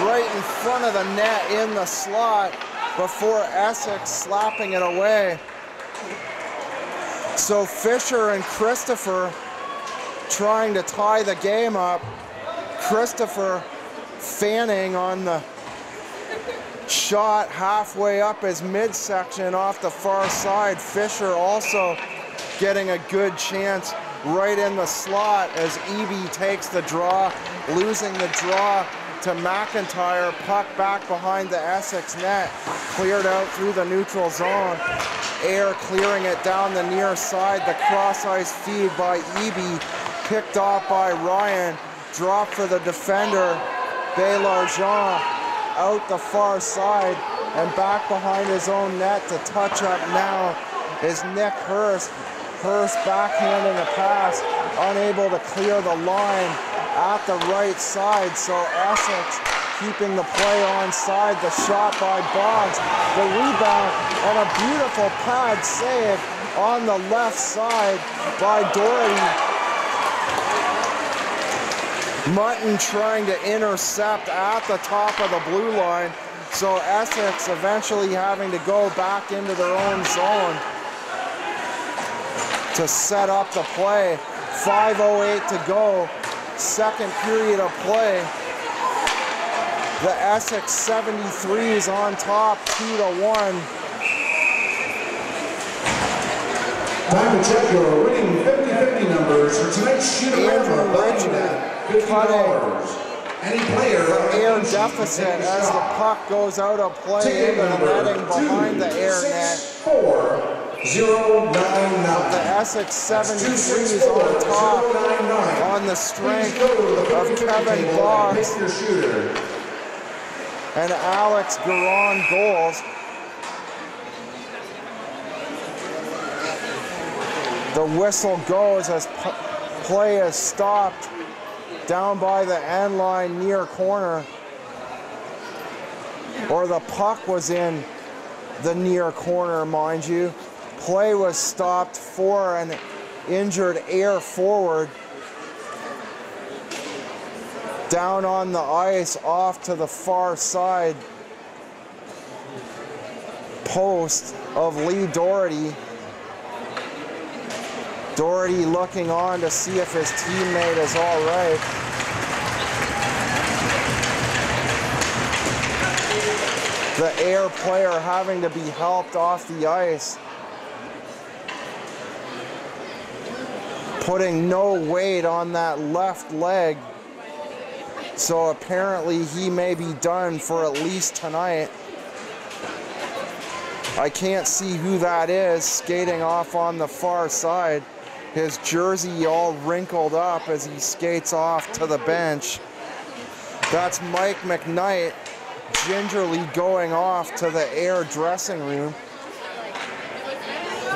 right in front of the net in the slot before Essex slapping it away. So Fisher and Christopher trying to tie the game up. Christopher fanning on the shot halfway up his midsection off the far side. Fisher also getting a good chance right in the slot as Eby takes the draw, losing the draw to McIntyre. Puck back behind the Essex net, cleared out through the neutral zone. Ayr clearing it down the near side. The cross-ice feed by Eby, picked off by Ryan, drop for the defender, Bélargent, out the far side, and back behind his own net to touch up now is Nick Hurst. Hurst backhanding a pass, unable to clear the line at the right side, so Essex keeping the play onside. The shot by Boggs, the rebound, and a beautiful pad save on the left side by Doherty. Mutton trying to intercept at the top of the blue line, so Essex eventually having to go back into their own zone to set up the play. 5:08 to go, second period of play. The Essex 73's on top, 2-1. Time to check your winning 50-50 numbers for tonight's shoot Andrew Richard cutting Any player the Ayr deficit as the puck goes out of play into the netting behind the Ayr net. 264-099. The Essex 73's on top on the strength of Kevin Boggs and Alex Garon goals. The whistle goes as play is stopped down by the end line near corner, or the puck was in the near corner, mind you. Play was stopped for an injured Ayr forward. Down on the ice off to the far side post of Lee Doherty. Doherty looking on to see if his teammate is all right. The Ayr player having to be helped off the ice, putting no weight on that left leg. So apparently he may be done for at least tonight. I can't see who that is skating off on the far side. His jersey all wrinkled up as he skates off to the bench. That's Mike McKnight gingerly going off to the Ayr dressing room.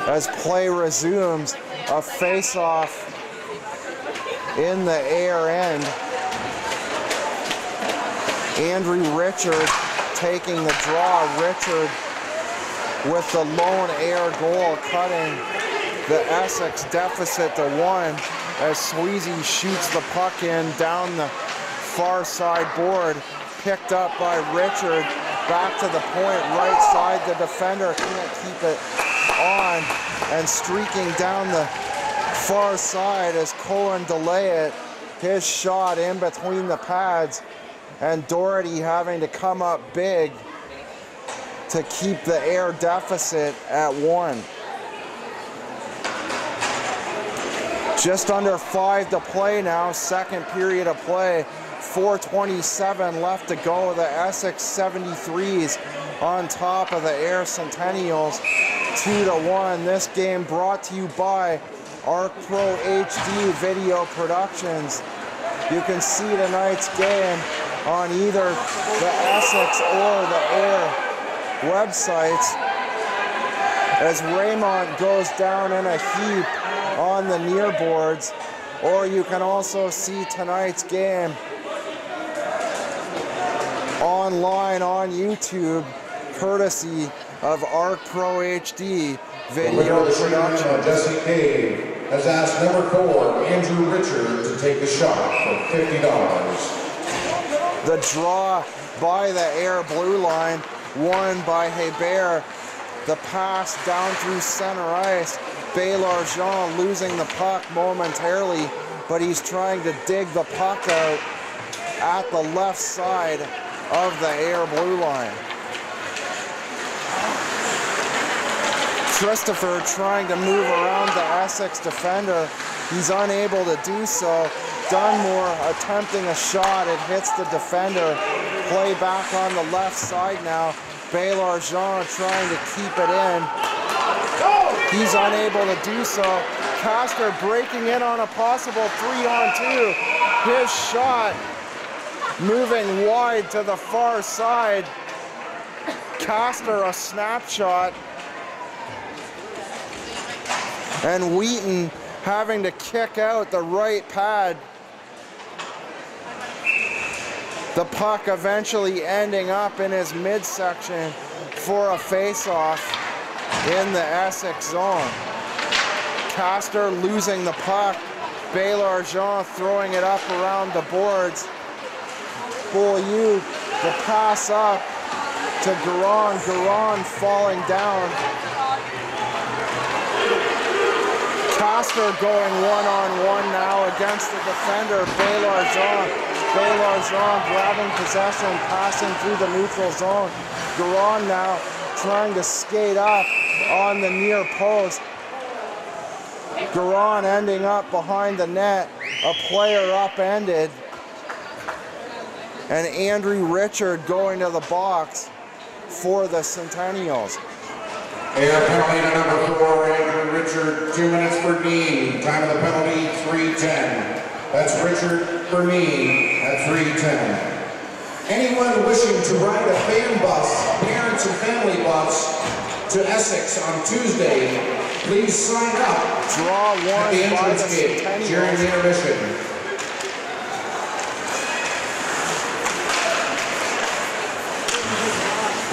As play resumes, a face-off in the Ayr end. Andrew Richard taking the draw. Richard with the lone Ayr goal, cutting the Essex deficit to 1 as Sweezy shoots the puck in down the far side board, picked up by Richard, back to the point, right side. The defender can't keep it on, and streaking down the far side as Cohen delay it, his shot in between the pads, and Doherty having to come up big to keep the Ayr deficit at 1. Just under 5 to play now, second period of play. 4:27 left to go. The Essex 73's on top of the Ayr Centennials, 2-1. This game brought to you by Arc Pro HD Video Productions. You can see tonight's game on either the Essex or the Ayr websites as Raymond goes down in a heap on the near boards, or you can also see tonight's game online on YouTube, courtesy of Arc Pro HD Video Production. Jesse Cave has asked number 4, Andrew Richard, to take the shot for $50. The draw by the Ayr blue line, won by Hebert. The pass down through center ice. Baylor Jean losing the puck momentarily, but he's trying to dig the puck out at the left side of the Ayr blue line. Christopher trying to move around the Essex defender. He's unable to do so. Dunmore attempting a shot. It hits the defender. Play back on the left side now. Baylor Jean trying to keep it in. He's unable to do so. Castor breaking in on a possible 3-on-2. His shot moving wide to the far side. Castor a snapshot. And Wheaton having to kick out the right pad. The puck eventually ending up in his midsection for a face-off in the Essex zone. Castor losing the puck. Baylor Jean throwing it up around the boards. Beaulieu, the pass up to Garon. Garon falling down. Castor going one-on-one now against the defender, Baylor Jean. Baylor Jean grabbing possession, passing through the neutral zone. Garon now trying to skate up on the near post. Garon ending up behind the net. A player upended. And Andrew Richard going to the box for the Centennials. Ayr penalty to number 4, Andrew Richard, 2 minutes per game. Time of the penalty, 3:10. That's Richard Bernine at 3:10. Anyone wishing to ride a fan bus, parents and family bus, to Essex on Tuesday, please sign up Draw one at the entrance gate during the intermission.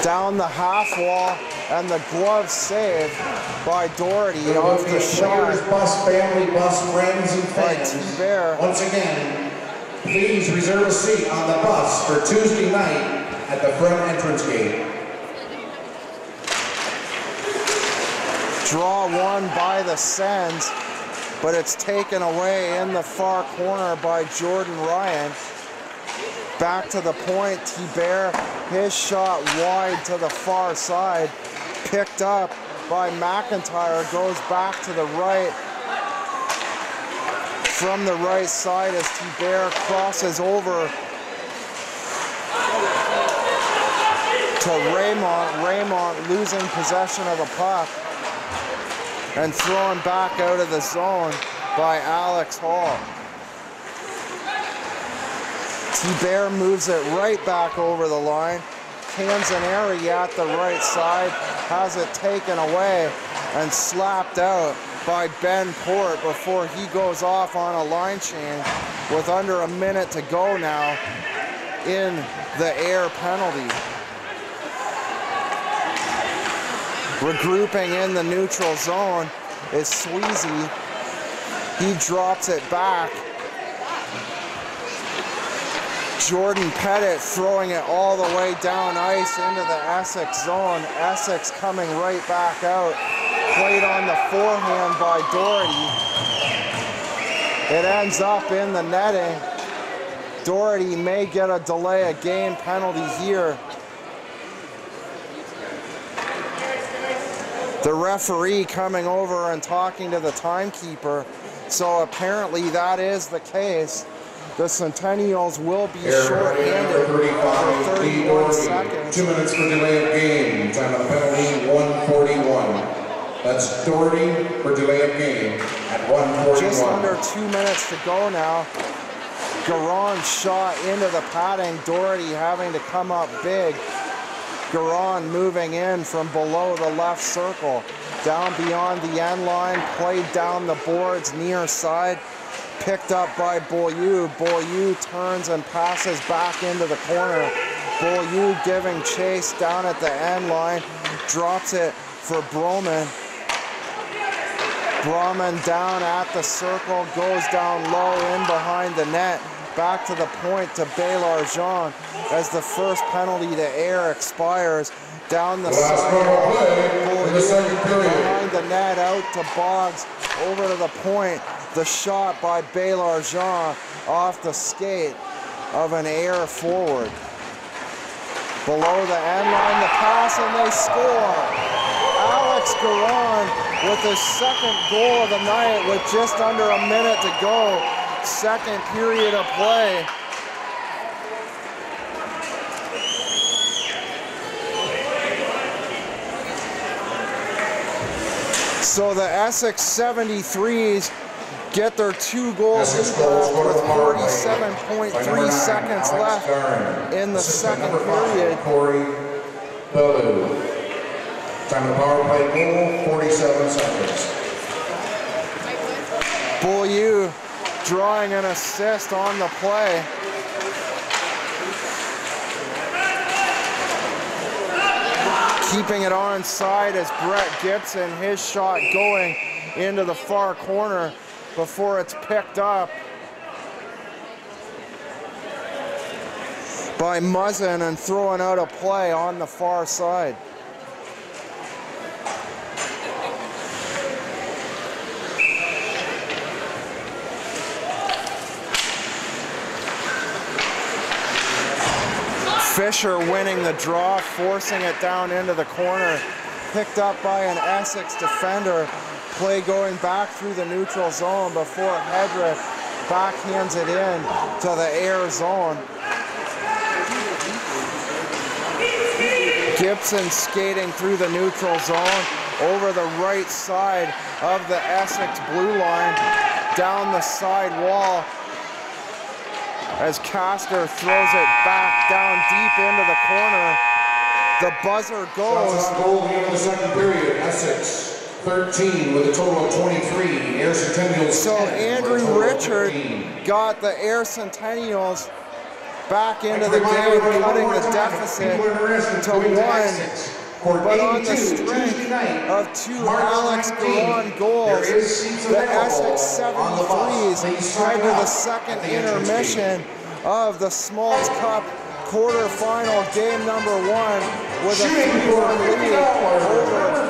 Down the half wall, and the glove saved by Doherty off the shot. Bus, family bus, friends and fans. Bear. Once again, please reserve a seat on the bus for Tuesday night at the front entrance gate. Draw one by the Sens, but it's taken away in the far corner by Jordan Ryan. Back to the point, Thibert, his shot wide to the far side, picked up by McIntyre, goes back to the right. From the right side as Thibert crosses over to Raymond. Raymond losing possession of the puck and thrown back out of the zone by Alex Hall. Thibert moves it right back over the line. Canzaneri at the right side has it taken away and slapped out by Ben Port before he goes off on a line change with under a minute to go now in the Ayr penalty. Regrouping in the neutral zone is Sweezy. He drops it back. Jordan Pettit throwing it all the way down ice into the Essex zone. Essex coming right back out. Played on the forehand by Doherty. It ends up in the netting. Doherty may get a delay of game penalty here. The referee coming over and talking to the timekeeper. So apparently that is the case. The Centennials will be short-handed for 31 seconds. 2 minutes for delay of game. Time of penalty, 1:41. That's Doherty for delay of game at 1:41. Just under 2 minutes to go now. Garon shot into the padding. Doherty having to come up big. Garon moving in from below the left circle. Down beyond the end line, played down the boards near side. Picked up by Beaulieu. Beaulieu turns and passes back into the corner. Beaulieu giving chase down at the end line. Drops it for Broman. Broman down at the circle. Goes down low in behind the net. Back to the point to Baylor Jean as the first penalty to Ayr expires. Down the side. Behind the net out to Boggs. Over to the point. The shot by Baylor Jean off the skate of an Ayr forward. Below the end line, the pass, and they score. Alex Garon with his second goal of the night with just under a minute to go. Second period of play. So the Essex 73's get their 2 goals with 47.3 seconds left in the second period. Time of power play goal, 47 seconds. Beaulieu drawing an assist on the play. Keeping it onside as Brett Gibson, his shot going into the far corner before it's picked up by Muzzin and throwing out a play on the far side. Fisher winning the draw, forcing it down into the corner. Picked up by an Essex defender. Play going back through the neutral zone before Hedrick backhands it in to the Ayr zone. Gibson skating through the neutral zone over the right side of the Essex blue line, down the side wall as Castor throws it back down deep into the corner. The buzzer goes. Goal in the second period, Essex 13 with a total of 23. Ayr Centennials. So Andrew Richard got the Ayr Centennials back into the game, cutting the deficit to 1. But on the strength of 2 Alex Garon goals, the Essex 73's head to the second intermission of the Schmalz Cup quarterfinal game number 1 with a 3-1 lead over the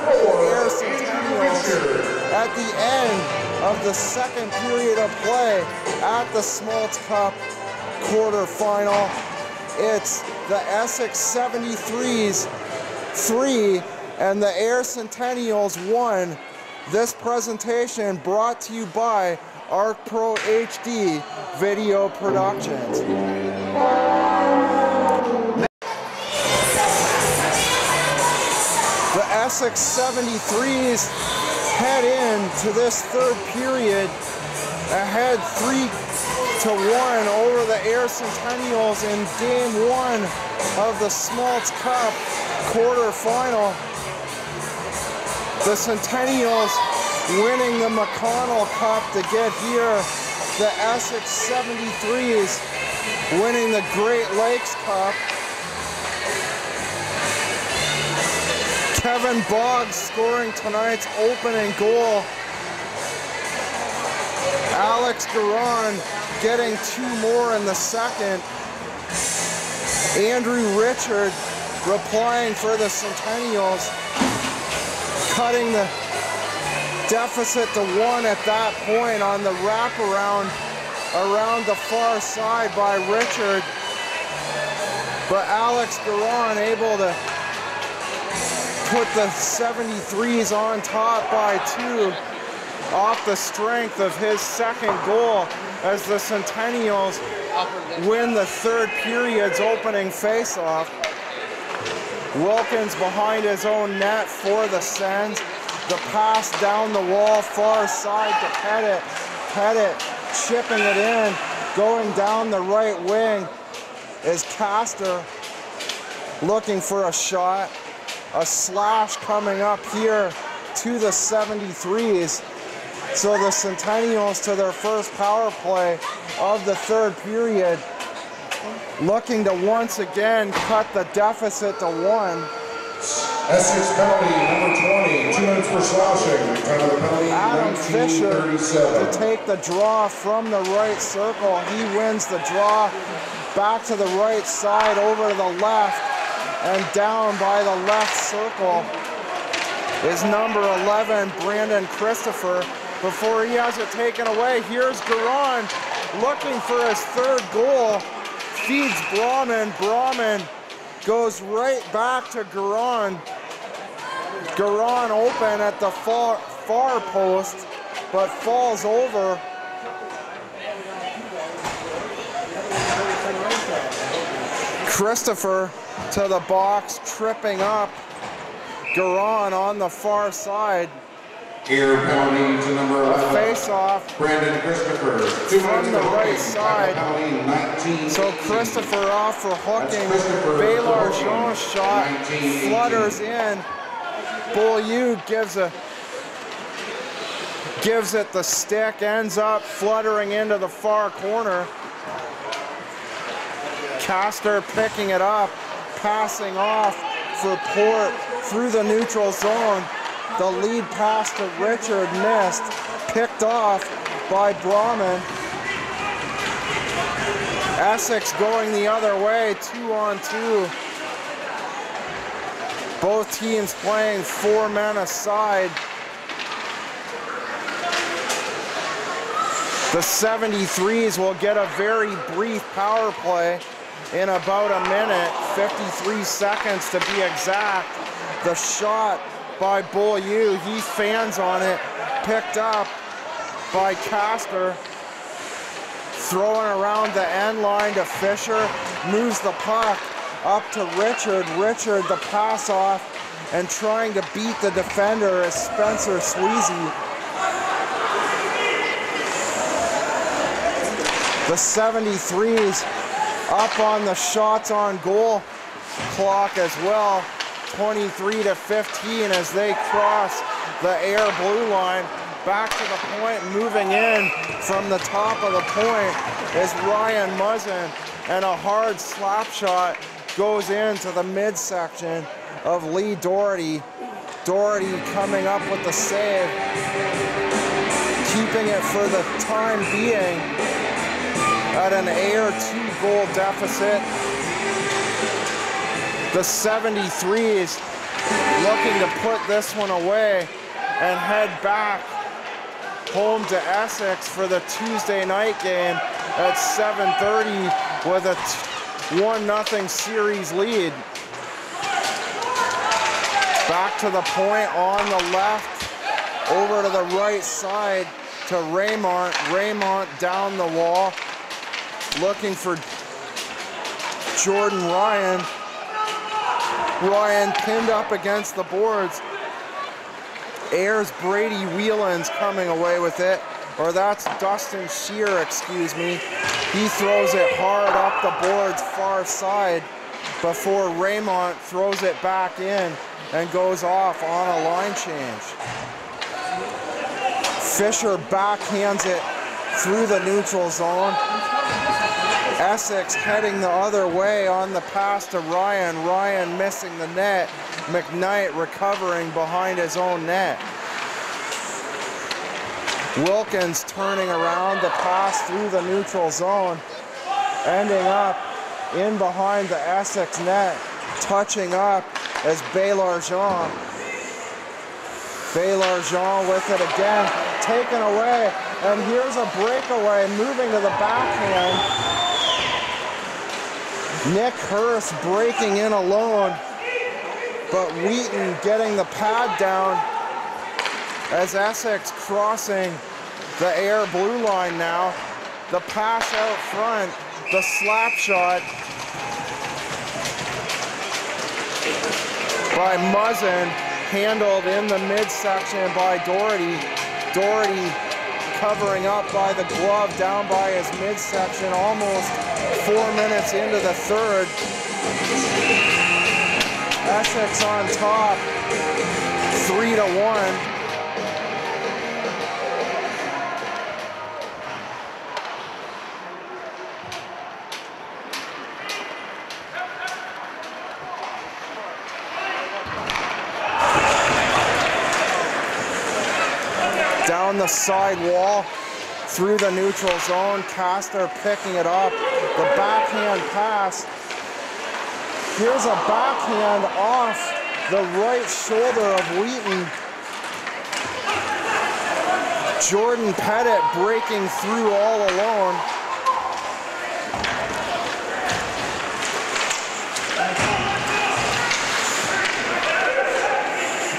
Ayr Centennials at the end of the second period of play at the Schmalz Cup quarterfinal. It's the Essex 73's 3 and the Ayr Centennials 1. This presentation brought to you by Arc Pro HD Video Productions. The Essex 73's head into this third period ahead 3-1 over the Ayr Centennials in game 1 of the Schmalz Cup quarterfinal. The Centennials winning the McConnell Cup to get here. The Essex 73's winning the Great Lakes Cup. Kevin Boggs scoring tonight's opening goal. Alex Garon getting 2 more in the second. Andrew Richard replying for the Centennials, cutting the deficit to 1 at that point on the wraparound around the far side by Richard. But Alex Garon able to put the 73's on top by 2 off the strength of his second goal. as the Centennials win the third period's opening faceoff. Wilkins behind his own net for the Sens. The pass down the wall, far side to Pettit. Pettit chipping it in, going down the right wing is Castor looking for a shot. A slash coming up here to the 73's. So the Centennials to their first power play of the third period, looking to once again cut the deficit to 1. Essex penalty number 20, 2 minutes for slashing. Time of the penalty, Adam Fisher 1937. to take the draw from the right circle. He wins the draw back to the right side, over to the left, and down by the left circle is number 11, Brandon Christopher. Before he has it taken away, here's Garon looking for his third goal. Feeds Brahman. Brahman goes right back to Garon. Garon open at the far post, but falls over. Christopher to the box, tripping up Garon on the far side. Ayr penalty to number 11. Face off Brandon Christopher. 2 from the right side. Penalty, 19. So Christopher off for hooking. Baylor Jean's shot flutters in. Beaulieu gives it the stick, ends up fluttering into the far corner. Castor picking it up, passing off for Port through the neutral zone. The lead pass to Richard missed, picked off by Brahman. Essex going the other way, 2-on-2. Both teams playing 4 men aside. The 73's will get a very brief power play in about a minute, 53 seconds to be exact. The shot by Beaulieu, he fans on it, picked up by Castor, throwing around the end line to Fisher, moves the puck up to Richard. Richard the pass off, and trying to beat the defender is Spencer Sweezy. The 73's up on the shots on goal clock as well. 23-15 as they cross the Ayr blue line. Back to the point, moving in from the top of the point is Ryan Muzzin, and a hard slap shot goes into the midsection of Lee Doherty. Doherty coming up with the save, keeping it for the time being at an Ayr 2-goal deficit. The 73's looking to put this one away and head back home to Essex for the Tuesday night game at 7:30 with a 1-0 series lead. Back to the point on the left, over to the right side to Raymont. Raymont down the wall, looking for Jordan Ryan. Ryan pinned up against the boards. Ayr's Brady Whelan's coming away with it, or that's Dustin Shear, excuse me. He throws it hard up the boards far side before Raymont throws it back in and goes off on a line change. Fisher backhands it through the neutral zone. Essex heading the other way on the pass to Ryan. Ryan missing the net. McKnight recovering behind his own net. Wilkins turning around the pass through the neutral zone, ending up in behind the Essex net. Touching up as Baylor Jean. Baylor Jean with it again, taken away, and here's a breakaway, moving to the backhand. Nick Hurst breaking in alone, but Wheaton getting the pad down as Essex crossing the Ayr blue line now. The pass out front, the slap shot by Muzzin, handled in the midsection by Doherty. Doherty covering up by the glove down by his midsection, almost 4 minutes into the third. Essex on top, 3-1. Down the side wall, through the neutral zone, Castor picking it up. The backhand pass. Here's a backhand off the right shoulder of Wheaton. Jordan Pettit breaking through all alone.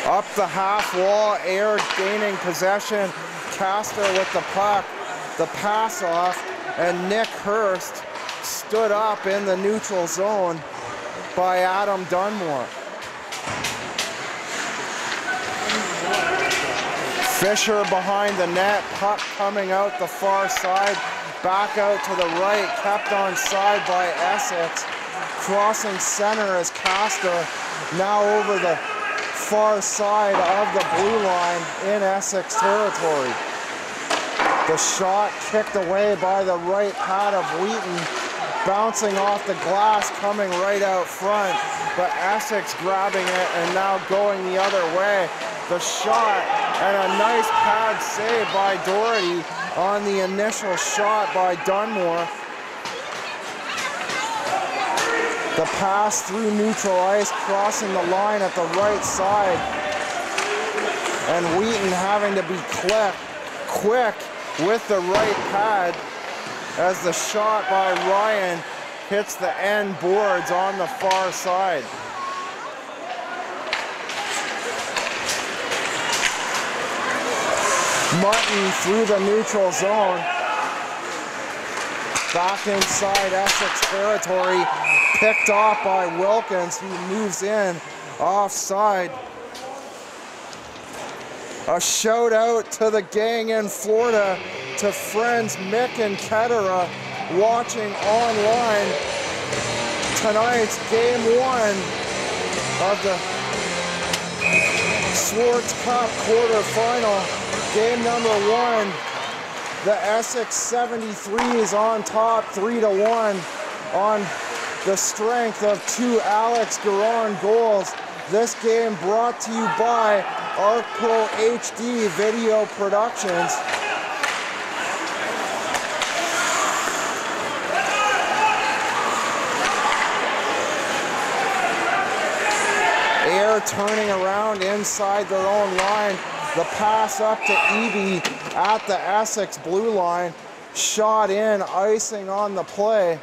Up the half wall, Ayr gaining possession. Castor with the puck, the pass off, and Nick Hurst stood up in the neutral zone by Adam Dunmore. Fisher behind the net, puck coming out the far side, back out to the right, kept on side by Essex. Crossing center is Castor, now over the far side of the blue line in Essex territory. The shot kicked away by the right pad of Wheaton, bouncing off the glass, coming right out front, but Essex grabbing it and now going the other way. The shot and a nice pad save by Doherty on the initial shot by Dunmore. The pass through neutral ice, crossing the line at the right side. And Wheaton having to be quick with the right pad as the shot by Ryan hits the end boards on the far side. Mutton through the neutral zone. Back inside Essex territory. Picked off by Wilkins, who moves in offside. A shout out to the gang in Florida, to friends Mick and Ketera watching online tonight's game 1 of the Swartz Cup quarterfinal. Game number 1, the Essex 73's on top 3-1 on the strength of 2 Alex Garon goals. This game brought to you by Arc Pro HD Video Productions. Ayr turning around inside their own line. The pass up to Eby at the Essex blue line. Shot in, icing on the play.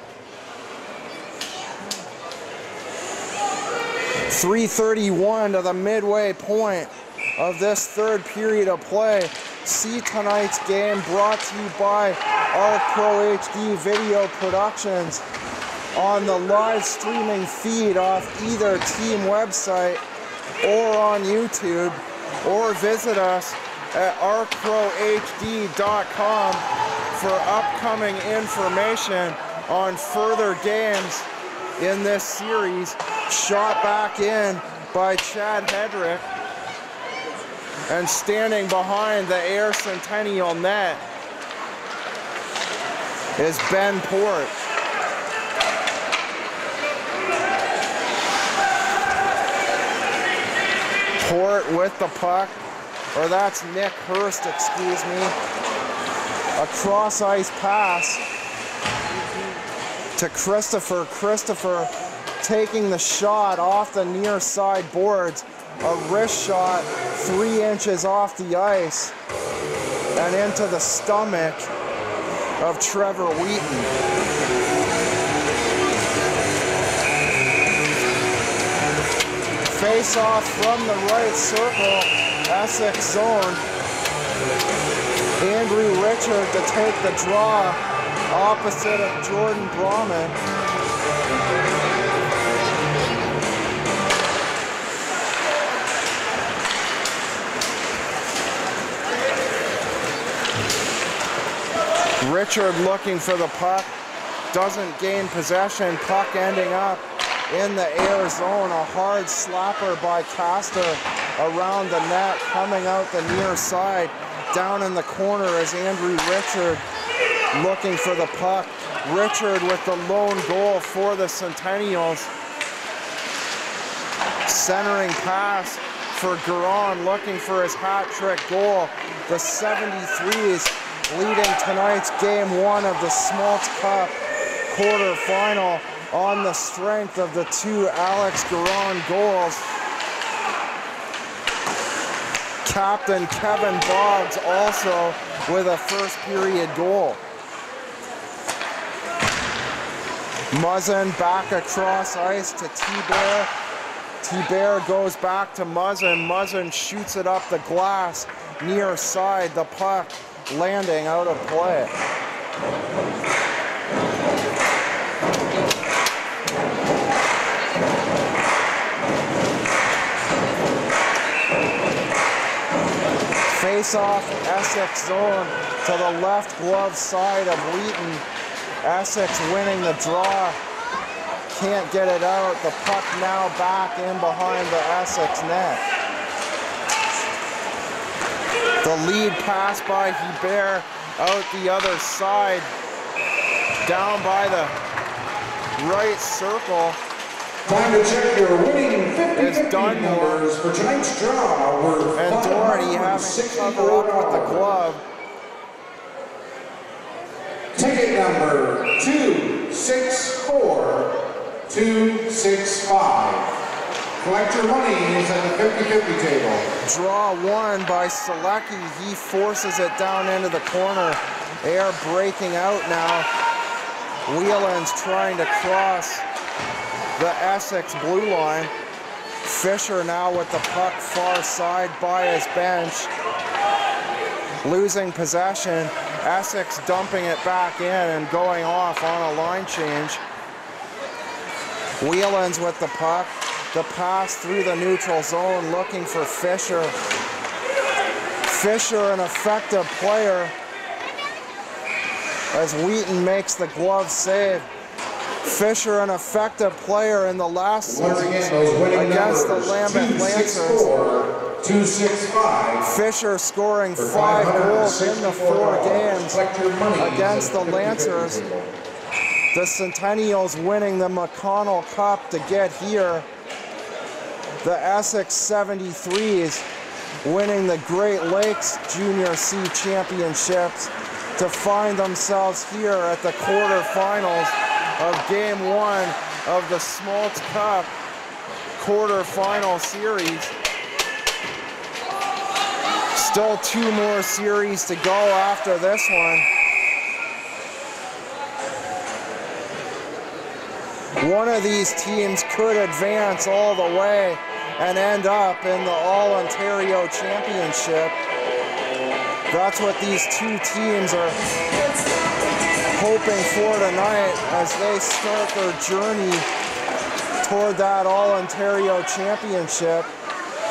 3:31 to the midway point of this third period of play. See tonight's game brought to you by Arc Pro HD Video Productions on the live streaming feed off either team website or on YouTube, or visit us at arcprohd.com for upcoming information on further games in this series. Shot back in by Chad Hedrick, and standing behind the Ayr Centennial net is Ben Port. Port with the puck, or that's Nick Hurst, excuse me. A cross ice pass to Christopher. Christopher taking the shot off the near side boards. A wrist shot 3 inches off the ice and into the stomach of Trevor Wheaton. Face off from the right circle, Essex zone. Andrew Richard to take the draw opposite of Jordan Brahman. Richard looking for the puck, doesn't gain possession, puck ending up in the Ayr zone. A hard slapper by Castor around the net, coming out the near side. Down in the corner is Andrew Richard looking for the puck. Richard with the lone goal for the Centennials. Centering pass for Garon, looking for his hat-trick goal. The 73's leading tonight's game 1 of the Schmalz Cup quarterfinal on the strength of the 2 Alex Garon goals. Captain Kevin Boggs also with a first period goal. Muzzin back across ice to T-Bear. T-Bear goes back to Muzzin. Muzzin shoots it up the glass near side. The puck landing out of play. Face-off, Essex zone to the left glove side of Wheaton. Essex winning the draw. Can't get it out. The puck now back in behind the Essex net. The lead pass by Hebert out the other side. Down by the right circle. Time to check your winning 50-50 numbers for tonight's draw. And Doherty having to cover up with the glove. Ticket number 264265. Collect your money is at the 50-50 table. Draw 1 by Selecki. He forces it down into the corner. Ayr breaking out now. Whelan's trying to cross the Essex blue line. Fisher now with the puck far side by his bench. Losing possession. Essex dumping it back in and going off on a line change. Whelan's with the puck. The pass through the neutral zone looking for Fisher. Fisher, an effective player as Wheaton makes the glove save. Fisher, an effective player in the last series against the Lambeth Lancers. 265. Fisher scoring 5 goals in the 4 games against the Lancers. The Centennials winning the McConnell Cup to get here. The Essex 73's winning the Great Lakes Junior C Championships to find themselves here at the quarterfinals of Game 1 of the Schmalz Cup quarterfinal series. Still 2 more series to go after this one. One of these teams could advance all the way and end up in the All-Ontario Championship. That's what these 2 teams are hoping for tonight as they start their journey toward that All-Ontario Championship.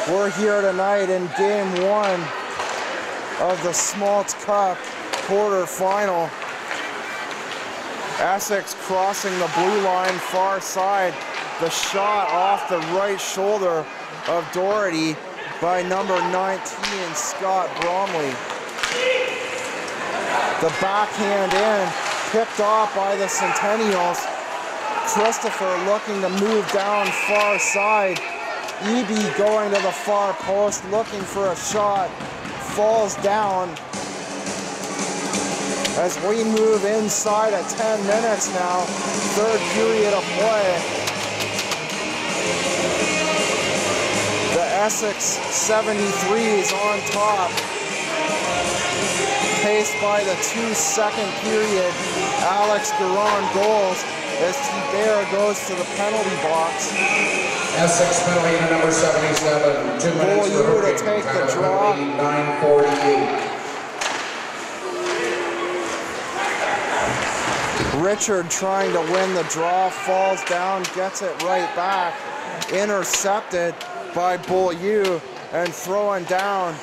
We're here tonight in Game 1 of the Schmalz Cup quarterfinal. Essex crossing the blue line far side. The shot off the right shoulder of Doherty by number 19, Scott Bromley. The backhand in, picked off by the Centennials. Christopher looking to move down far side. Eby going to the far post, looking for a shot. Falls down. As we move inside at 10 minutes now, 3rd period of play. The Essex 73's on top. Paced by the 2 second period Alex Garon goals as T-Bear goes to the penalty box. Essex penalty to number 77. 2 minutes for to take the draw. 9:48. Richard trying to win the draw, falls down, gets it right back, intercepted by Beaulieu, and throwing down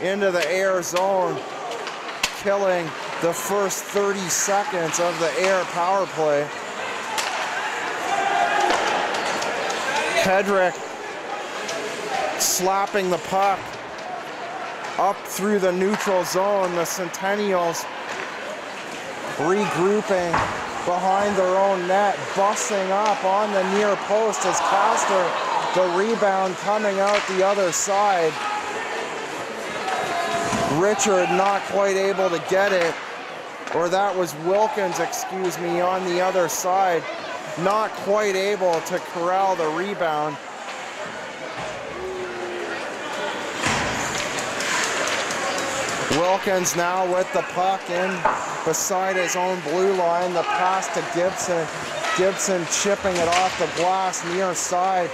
into the Ayr zone, killing the first 30 seconds of the Ayr power play. Hedrick slapping the puck up through the neutral zone. The Centennials regrouping behind their own net, busting up on the near post as Castor, the rebound coming out the other side. Richard not quite able to get it, or that was Wilkins, excuse me, on the other side, not quite able to corral the rebound. Wilkins now with the puck in beside his own blue line. The pass to Gibson. Gibson chipping it off the glass near side.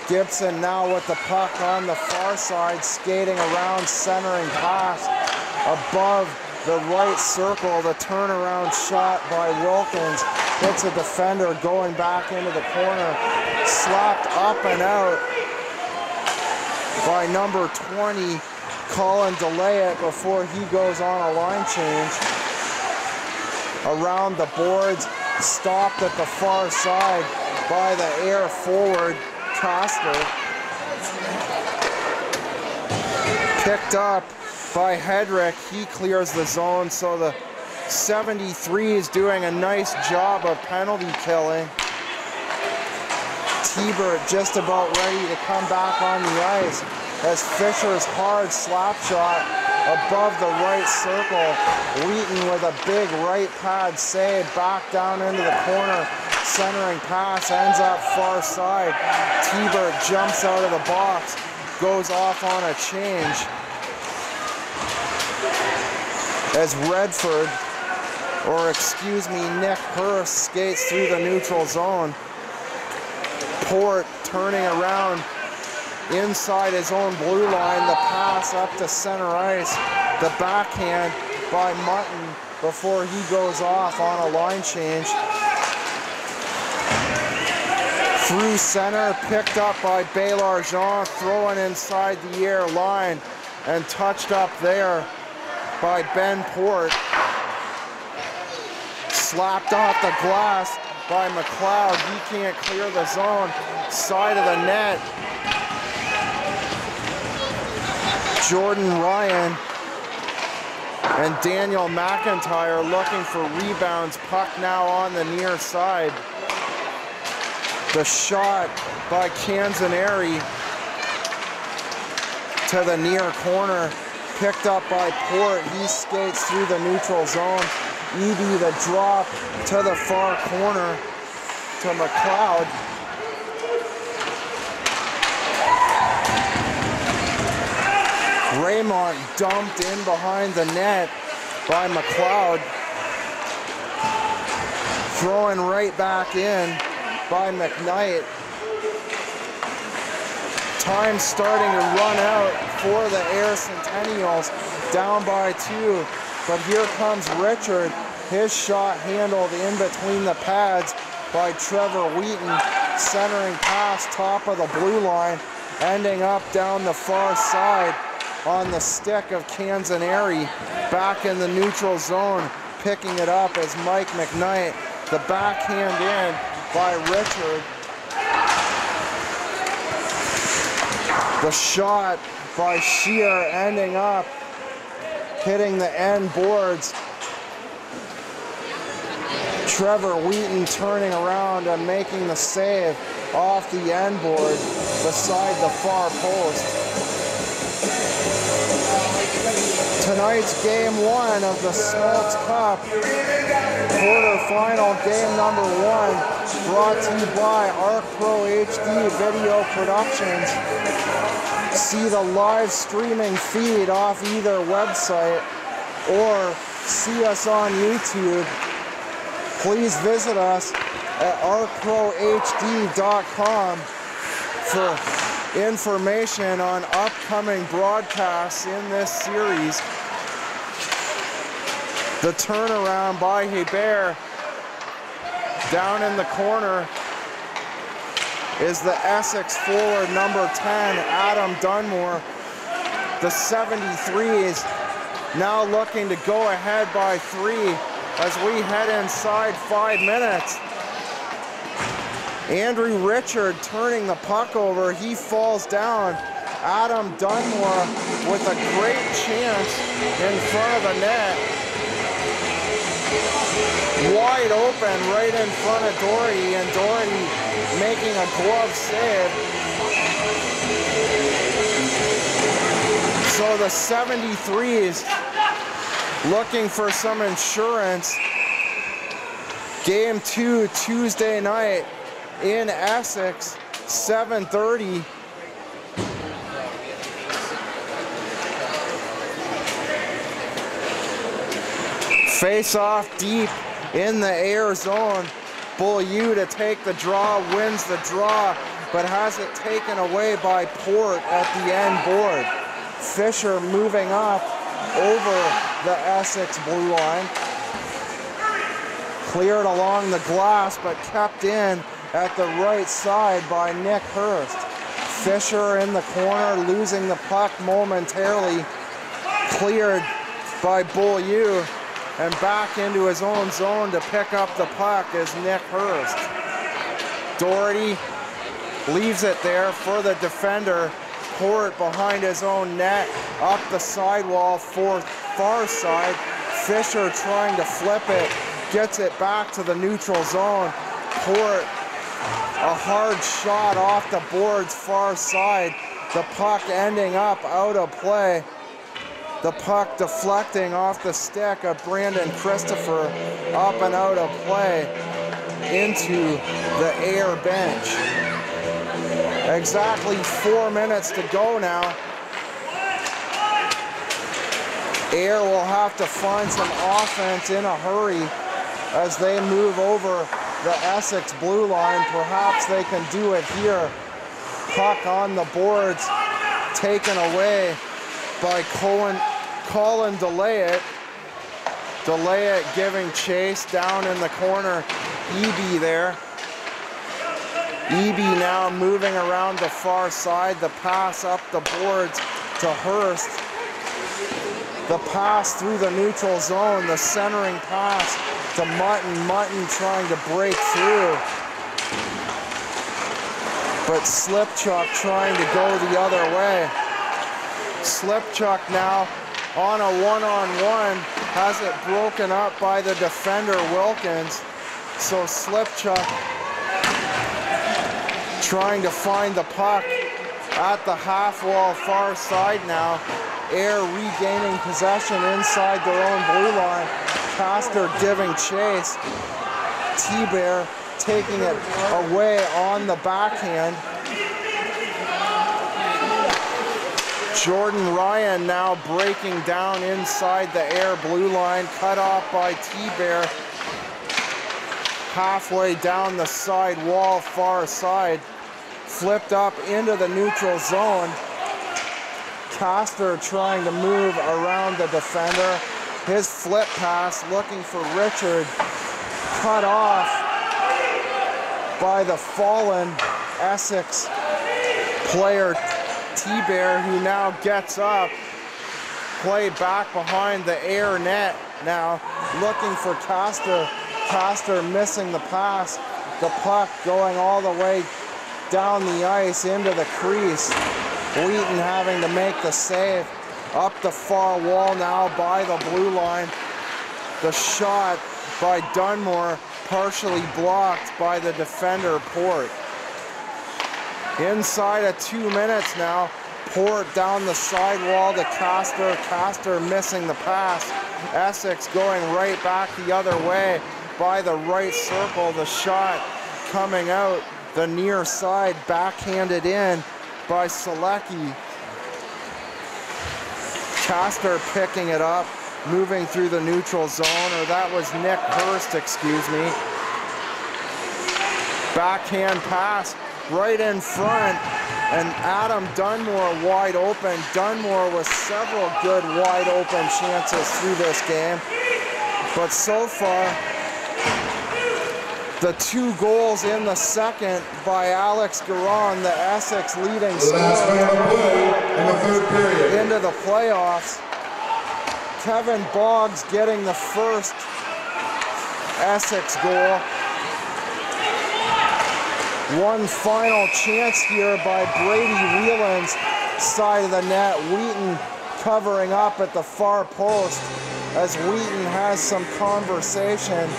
Gibson now with the puck on the far side, skating around, centering pass above the right circle. The turnaround shot by Wilkins hits a defender going back into the corner. Slapped up and out by number 20. Colin delay it before he goes on a line change. Around the boards, stopped at the far side by the Ayr forward, Castor. Picked up by Hedrick, he clears the zone, so the 73's doing a nice job of penalty killing. T-Bird just about ready to come back on the ice as Fisher's hard slap shot above the right circle. Wheaton with a big right pad save, back down into the corner. Centering pass ends up far side. T-Bird jumps out of the box, goes off on a change. As Redford, or excuse me, Nick Hurst skates through the neutral zone. Port turning around inside his own blue line, the pass up to center ice, the backhand by Mutton before he goes off on a line change. Through center, picked up by Baylor Jean, throwing inside the Ayr line and touched up there by Ben Port. Slapped off the glass by McLeod. He can't clear the zone. Side of the net. Jordan Ryan and Daniel McIntyre looking for rebounds. Puck now on the near side. The shot by Canzaneri to the near corner. Picked up by Port. He skates through the neutral zone. Eby the drop to the far corner to McLeod. Raymond dumped in behind the net by McLeod. Throwing right back in by McKnight. Time starting to run out for the Ayr Centennials, down by 2. But here comes Richard. His shot handled in between the pads by Trevor Wheaton. Centering pass, top of the blue line, ending up down the far side on the stick of Canzaneri. Back in the neutral zone, picking it up as Mike McKnight. The backhand in by Richard. The shot by Shear ending up hitting the end boards. Trevor Wheaton turning around and making the save off the end board beside the far post. Tonight's game 1 of the Schmalz Cup, quarterfinal game number 1, brought to you by Arc Pro HD Video Productions. See the live streaming feed off either website or see us on YouTube. Please visit us at arcprohd.com for information on upcoming broadcasts in this series. The turnaround by Hebert Down in the corner is the Essex forward, number 10, Adam Dunmore. The 73's now looking to go ahead by 3 as we head inside 5 minutes. Andrew Richard turning the puck over. He falls down. Adam Dunmore with a great chance in front of the net. Wide open right in front of Doherty, and Doherty making a glove save. So the 73's looking for some insurance. Game 2 Tuesday night in Essex, 7:30. Face off deep in the Ayr zone. Beaulieu to take the draw, wins the draw, but has it taken away by Port at the end board. Fisher moving up over the Essex blue line. Cleared along the glass, but kept in at the right side by Nick Hurst. Fisher in the corner, losing the puck momentarily. Cleared by Beaulieu, and back into his own zone to pick up the puck is Nick Hurst. Doherty leaves it there for the defender. Port behind his own net, up the sidewall for far side. Fisher trying to flip it, gets it back to the neutral zone. Port, a hard shot off the boards far side. The puck ending up out of play. The puck deflecting off the stick of Brandon Christopher, up and out of play into the Ayr bench. Exactly 4 minutes to go now. Ayr will have to find some offense in a hurry as they move over the Essex blue line. Perhaps they can do it here. Puck on the boards, taken away by Colin Delayett. Delayett giving chase down in the corner. Eby there. Eby now moving around the far side. The pass up the boards to Hurst. The pass through the neutral zone. The centering pass to Mutton. Mutton trying to break through. But Slipchuk trying to go the other way. Slipchuk now on a one-on-one, has it broken up by the defender Wilkins. So Slipchuk trying to find the puck at the half wall far side now. Ayr regaining possession inside their own blue line. Castor giving chase. T-Bear taking it away on the backhand. Jordan Ryan now breaking down inside the Ayr blue line, cut off by T-Bear. Halfway down the side wall, far side. Flipped up into the neutral zone. Castor trying to move around the defender. His flip pass looking for Richard. Cut off by the fallen Essex player T-Bear, who now gets up. Play back behind the Ayr net now, looking for Castor. Castor missing the pass. The puck going all the way down the ice into the crease. Wheaton having to make the save. Up the far wall now by the blue line. The shot by Dunmore partially blocked by the defender Port. Inside of 2 minutes now. Port down the sidewall to Castor. Castor missing the pass. Essex going right back the other way by the right circle. The shot coming out the near side, backhanded in by Selecki. Castor picking it up, moving through the neutral zone, or that was Nick Hurst, excuse me. Backhand pass right in front, and Adam Dunmore wide open. Dunmore with several good wide open chances through this game, but so far The 2 goals in the second by Alex Garon, the Essex leading scorer in the third period. into the playoffs. Kevin Boggs getting the first Essex goal. One final chance here by Brady Whelan's side of the net. Wheaton covering up at the far post as Wheaton has some conversation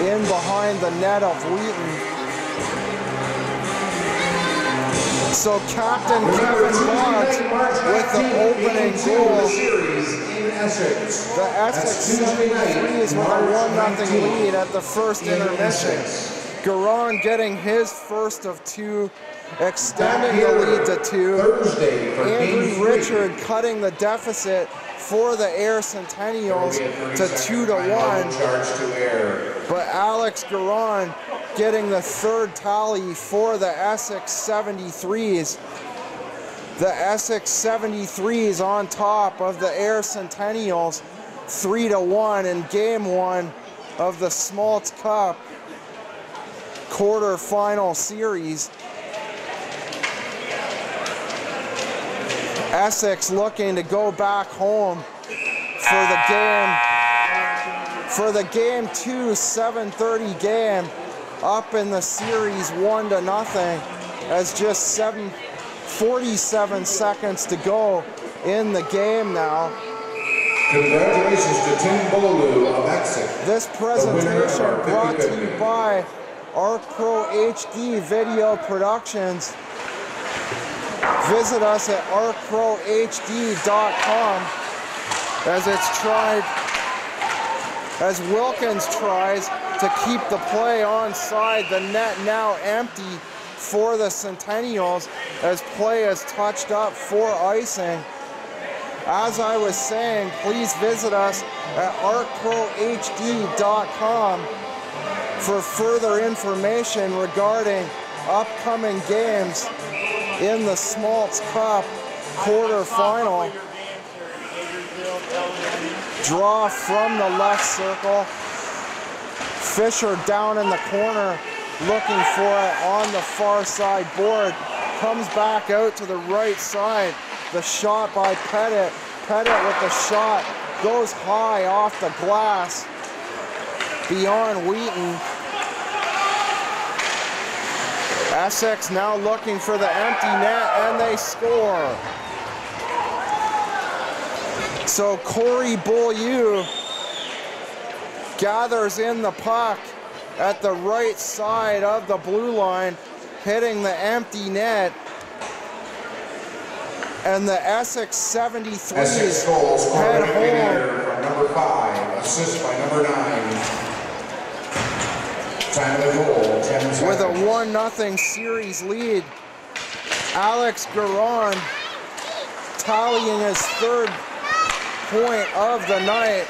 in behind the net of Wheaton. So Captain Kevin Boggs with the opening goal. The Essex 73's with a 1-0 lead at the first intermission. Garon getting his first of 2, extending the lead to 2. Andrew Richard cutting the deficit for the Ayr Centennials to 2-1. But Alex Garon getting the third tally for the Essex 73's. The Essex 73's on top of the Ayr Centennials 3-1 in Game 1 of the Schmalz Cup quarterfinal series. Essex looking to go back home for the game 2 7:30 game up in the series 1-0 as just 47 seconds to go in the game now. Congratulations to Tim Bolu of Essex. This presentation brought to you by Arc Pro HD Video Productions. Visit us at arcprohd.com as Wilkins tries to keep the play onside. The net now empty for the Centennials as play is touched up for icing. As I was saying, please visit us at arcprohd.com for further information regarding upcoming games in the Schmalz Cup quarterfinal. Draw from the left circle. Fisher down in the corner looking for it on the far side board. Comes back out to the right side. The shot by Pettit. Pettit with the shot goes high off the glass beyond Wheaton. Essex now looking for the empty net, and they score. So Corey Beaulieu gathers in the puck at the right side of the blue line, hitting the empty net. And the Essex 73's head home. From number 5, assist by number 9. Time of the goal, 10 seconds. With a 1-0 series lead, Alex Garon tallying his third point of the night,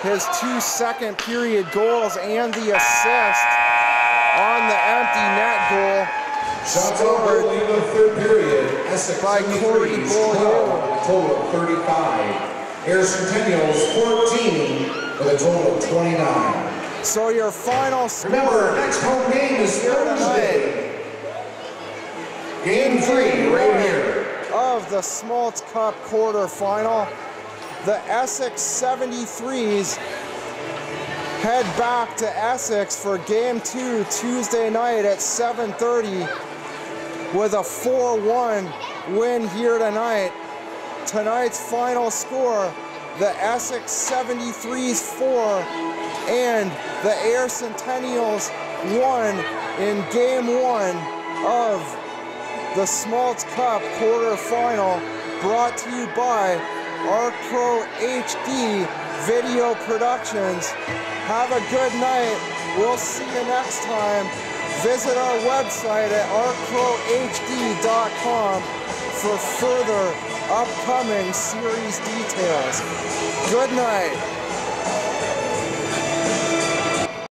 his 2 second period goals and the assist on the empty net goal. Shots scored in the third period. Essex by Corey Beaulieu. Total of 35. Ayr Centennials 14 with a total of 29. So your final score. Remember, next home game is Thursday. Game 3 right here of the Schmalz Cup quarterfinal. The Essex 73's head back to Essex for Game 2 Tuesday night at 7:30 with a 4-1 win here tonight. Tonight's final score, the Essex 73's 4 and the Ayr Centennials 1 in Game 1 of the Schmalz Cup quarterfinal, brought to you by Arc Pro HD Video Productions. Have a good night. We'll see you next time. Visit our website at arcprohd.com for further upcoming series details. Good night.